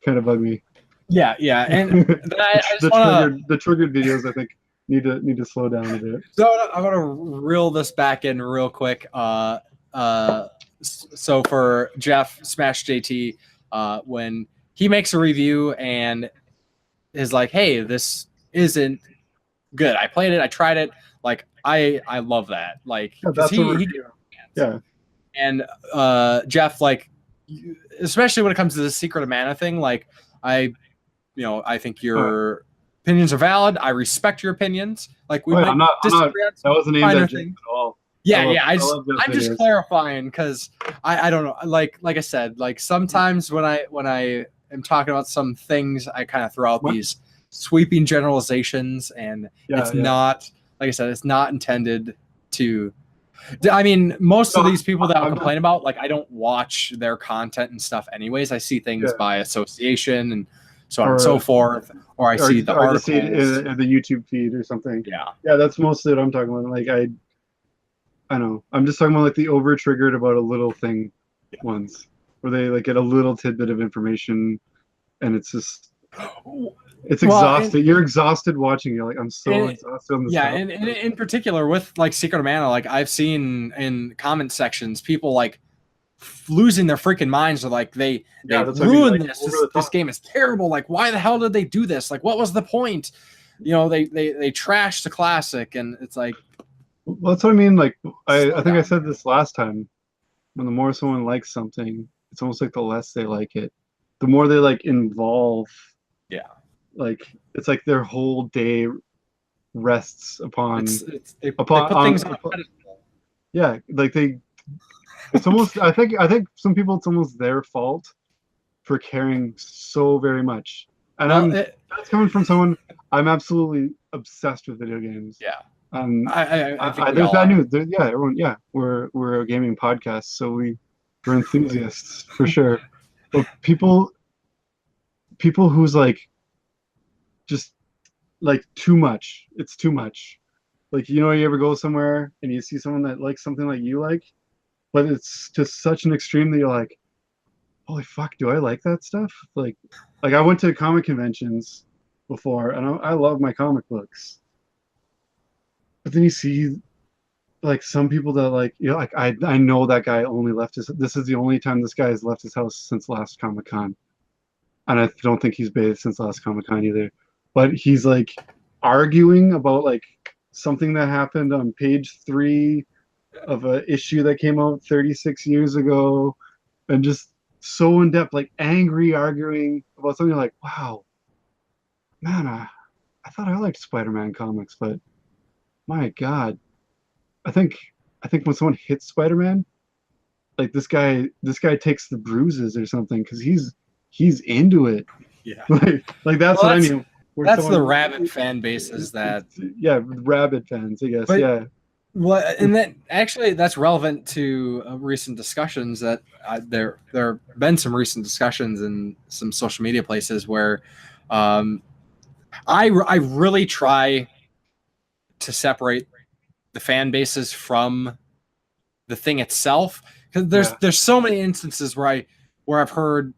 kind of bug me. Yeah, and I just want to the triggered videos I think need to slow down a bit. So I'm gonna reel this back in real quick. So for Jeff Smash JT, when he makes a review and is like, "Hey, this isn't good. I played it. I tried it. Like, I love that. Like, because he yeah. And Jeff, like, especially when it comes to the Secret of Mana thing, like, I think your opinions are valid. I respect your opinions. Like, we might disagree on some that wasn't aimed at Jeff at all. I'm just clarifying because I don't know. Like I said, like sometimes when I am talking about some things, I kind of throw out these sweeping generalizations, and it's not, like I said, it's not intended to. I mean, most of these people that I'll complain about, like, I don't watch their content and stuff anyways. I see things by association and so on and so forth, or I see the articles. See it in the YouTube feed or something. Yeah, that's mostly what I'm talking about. Like, I know. I'm just talking about like the over triggered about a little thing ones where they like get a little tidbit of information and it's just it's exhausting. You're exhausted watching. You're like, I'm so exhausted on this. Yeah, and in particular with like Secret of Mana, like I've seen in comment sections people like losing their freaking minds. They're like they ruined this. This game is terrible. Like, why the hell did they do this? Like, what was the point? You know, they trashed the classic, and it's like. Well, that's what I mean. Like, I think I said this last time. When the more someone likes something, it's almost like the less they like it. The more they like involve. Yeah. Like, it's like their whole day rests upon. They put things on a pedestal. Yeah, like it's almost. I think some people, it's almost their fault for caring so very much. And that's coming from someone. I'm absolutely obsessed with video games. Yeah. I think there's bad news. Everyone. Yeah, we're a gaming podcast, so we're enthusiasts for sure. But people who's like, just like too much. It's too much. Like, you know, you ever go somewhere and you see someone that likes something like you like, but it's just such an extreme that you're like, holy fuck, do I like that stuff? Like I went to comic conventions before, and I love my comic books. But then you see, like, some people that, like, you know, like I know that guy only left this is the only time this guy has left his house since last Comic-Con. And I don't think he's bathed since last Comic-Con either. But he's, like, arguing about, like, something that happened on page 3 of an issue that came out 36 years ago. And just so in-depth, like, angry arguing about something like, wow, man, I thought I liked Spider-Man comics, but my God, I think when someone hits Spider-Man, like this guy takes the bruises or something because he's into it. Yeah, like that's what I mean. That's the rabid fan bases that. Yeah, rabid fans, I guess. But, yeah. Well, and that actually that's relevant to recent discussions that there have been some recent discussions in some social media places where I really try to separate the fan bases from the thing itself, because there's so many instances where I've heard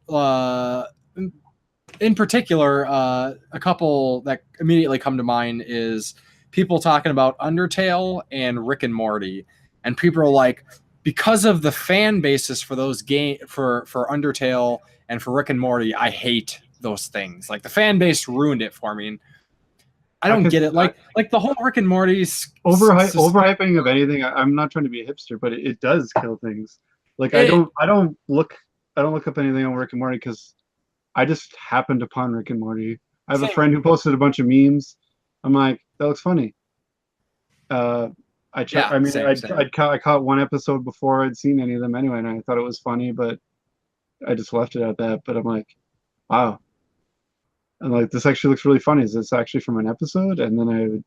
in particular a couple that immediately come to mind is people talking about Undertale and Rick and Morty, and people are like, because of the fan bases for those for Undertale and for Rick and Morty, I hate those things. Like, the fan base ruined it for me. And I don't get it. Like the whole Rick and Morty's overhyping of anything. I'm not trying to be a hipster, but it does kill things. Like, I don't look up anything on Rick and Morty because I just happened upon Rick and Morty. I have a friend who posted a bunch of memes. I'm like, that looks funny. I caught one episode before I'd seen any of them anyway, and I thought it was funny, but I just left it at that. But I'm like, wow. And like, this actually looks really funny. Is this actually from an episode? And then I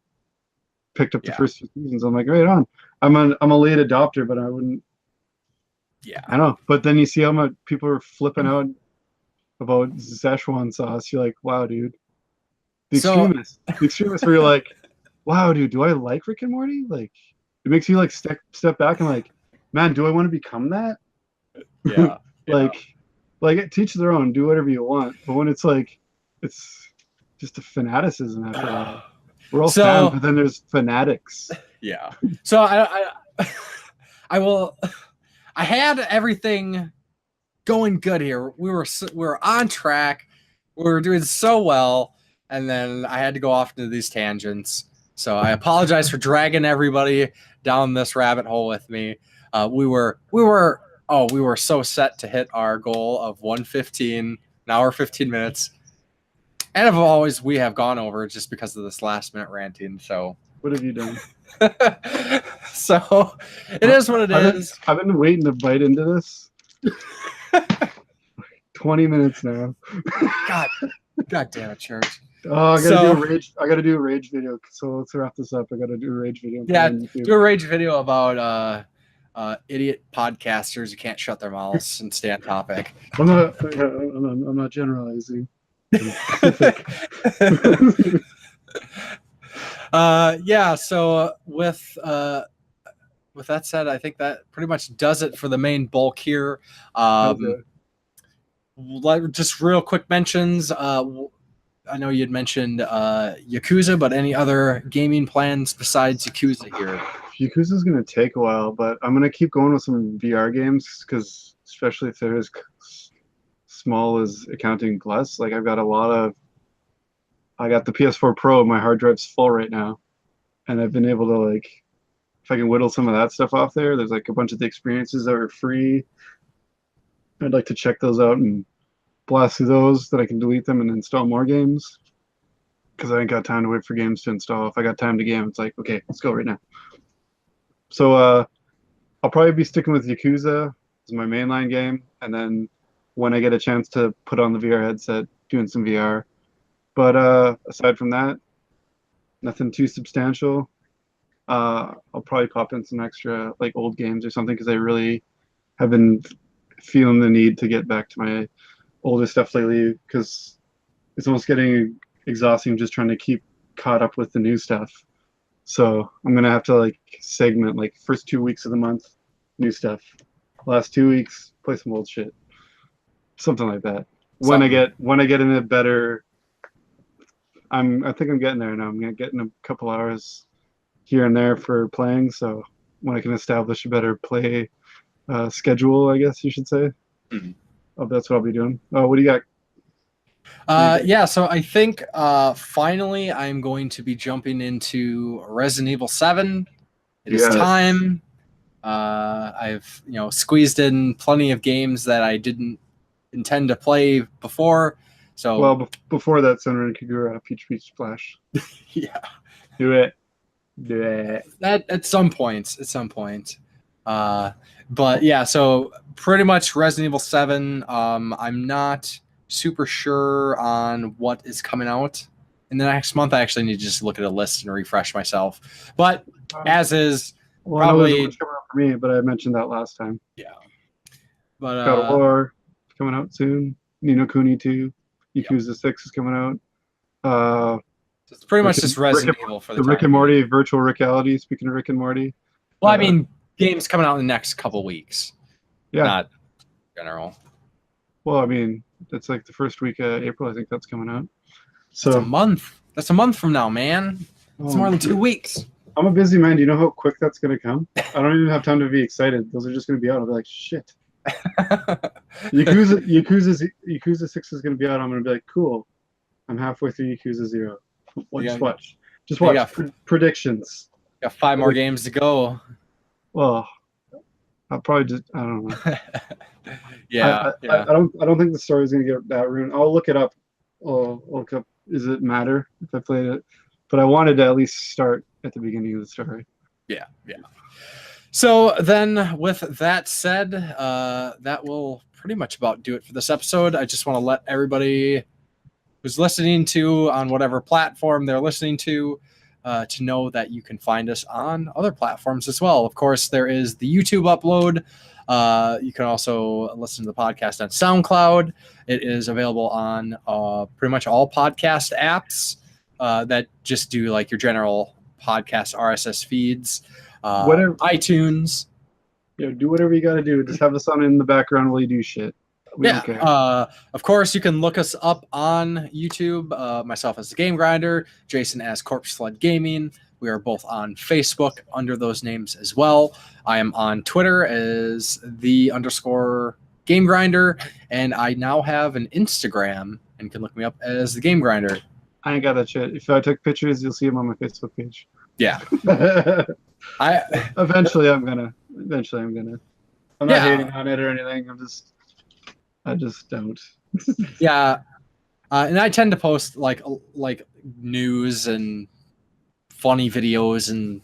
picked up the first few seasons. I'm like, right on. I'm a late adopter, but I wouldn't. Yeah. I know. But then you see how much people are flipping out about Szechuan sauce. You're like, wow, dude. The extremists where you're like, wow, dude, do I like Rick and Morty? Like, it makes you like step back and like, man, do I want to become that? Yeah. Like, Like, teach their own, do whatever you want. But when it's like, it's just a fanaticism after a while. We're all fans, but then there's fanatics. Yeah. So I will. I had everything going good here. We were on track. We were doing so well, and then I had to go off into these tangents. So I apologize for dragging everybody down this rabbit hole with me. We were so set to hit our goal of 1:15, an hour 15 minutes. And as always, we have gone over just because of this last minute ranting. So what have you done? So it is what it is. I've been waiting to bite into this. 20 minutes now. God damn it, Church. Oh, I gotta do a rage video. So let's wrap this up. I gotta do a rage video. Yeah, do a rage video about idiot podcasters who can't shut their mouths and stay on topic. I'm not generalizing. Yeah, so with that said, I think that pretty much does it for the main bulk here. Just real quick mentions. I know you'd mentioned Yakuza, but any other gaming plans besides Yakuza here? Yakuza's going to take a while, but I'm going to keep going with some VR games, because especially if they're as small as accounting Glass, like I got the PS4 Pro, my hard drive's full right now, and I've been able to, like, if I can whittle some of that stuff off there's like a bunch of the experiences that are free. I'd like to check those out and blast through those, that I can delete them and install more games, because I ain't got time to wait for games to install. If I got time to game, it's like, okay, let's go right now. So I'll probably be sticking with Yakuza as my mainline game, and then when I get a chance to put on the VR headset, doing some VR. But aside from that, nothing too substantial. I'll probably pop in some extra, like, old games or something, because I really have been feeling the need to get back to my older stuff lately, because it's almost getting exhausting just trying to keep caught up with the new stuff. So I'm gonna have to, like, segment, like, first 2 weeks of the month, new stuff. Last 2 weeks, play some old shit. Something like that. When I get in a better, I think I'm getting there now. I'm gonna get in a couple hours here and there for playing. So when I can establish a better play schedule, I guess you should say. Mm-hmm. Oh, that's what I'll be doing. Oh, what do you got? Yeah, so I think finally I'm going to be jumping into Resident Evil 7. It is time. I've squeezed in plenty of games that I didn't intend to play before. So before that, Senran Kagura, Peach Peach Splash. Yeah. Do it. That at some point. But yeah, so pretty much Resident Evil 7. I'm not super sure on what is coming out in the next month. I actually need to just look at a list and refresh myself. But as is, probably coming out for me, but I mentioned that last time. Yeah. But God of War coming out soon. Ni no Kuni 2. Yakuza 6 is coming out. It's pretty much just Resident Evil for the Rick and Morty virtual reality. Speaking of Rick and Morty. Well, I mean, games coming out in the next couple weeks. Yeah. Not general. Well, I mean, it's like the first week of April. I think that's coming out. So that's a month. That's a month from now, man. It's more than 2 weeks. I'm a busy man. Do you know how quick that's going to come? I don't even have time to be excited. Those are just going to be out. I'll be like, shit. Yakuza 6 is going to be out. I'm going to be like, cool. I'm halfway through Yakuza 0. Just watch. Predictions. Got 5 more games to go. Well, I'll probably just, I don't know. Yeah. I don't think the story is going to get that ruined. I'll look it up. I'll look up, does it matter if I played it? But I wanted to at least start at the beginning of the story. Yeah. So then with that said, that will pretty much about do it for this episode. I just want to let everybody who's listening to on whatever platform they're listening to know that you can find us on other platforms as well. Of course, there is the YouTube upload. You can also listen to the podcast on SoundCloud. It is available on pretty much all podcast apps that just do like your general podcast RSS feeds. iTunes. Do whatever you got to do. Just have us on in the background while you do shit. We don't care. Of course, you can look us up on YouTube. Myself as the Game Grinder, Jason as Corpse Flood Gaming. We are both on Facebook under those names as well. I am on Twitter as _Game Grinder, and I now have an Instagram and can look me up as the Game Grinder. I ain't got that shit. If I took pictures, you'll see them on my Facebook page. Yeah. Eventually I'm gonna. I'm not hating on it or anything. I just don't. Yeah. And I tend to post like news and funny videos and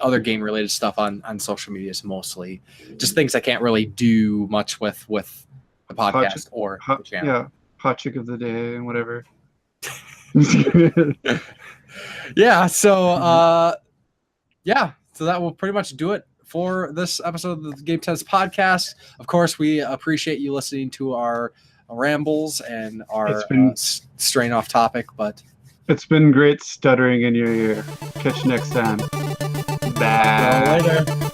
other game related stuff on social medias, mostly just things I can't really do much with the podcast or the channel. Yeah, hot chick of the day and whatever. Yeah, so that will pretty much do it for this episode of the Game Tenants Podcast. Of course, we appreciate you listening to our rambles and our straying off topic, but it's been great stuttering in your ear. Catch you next time. Bye. Later.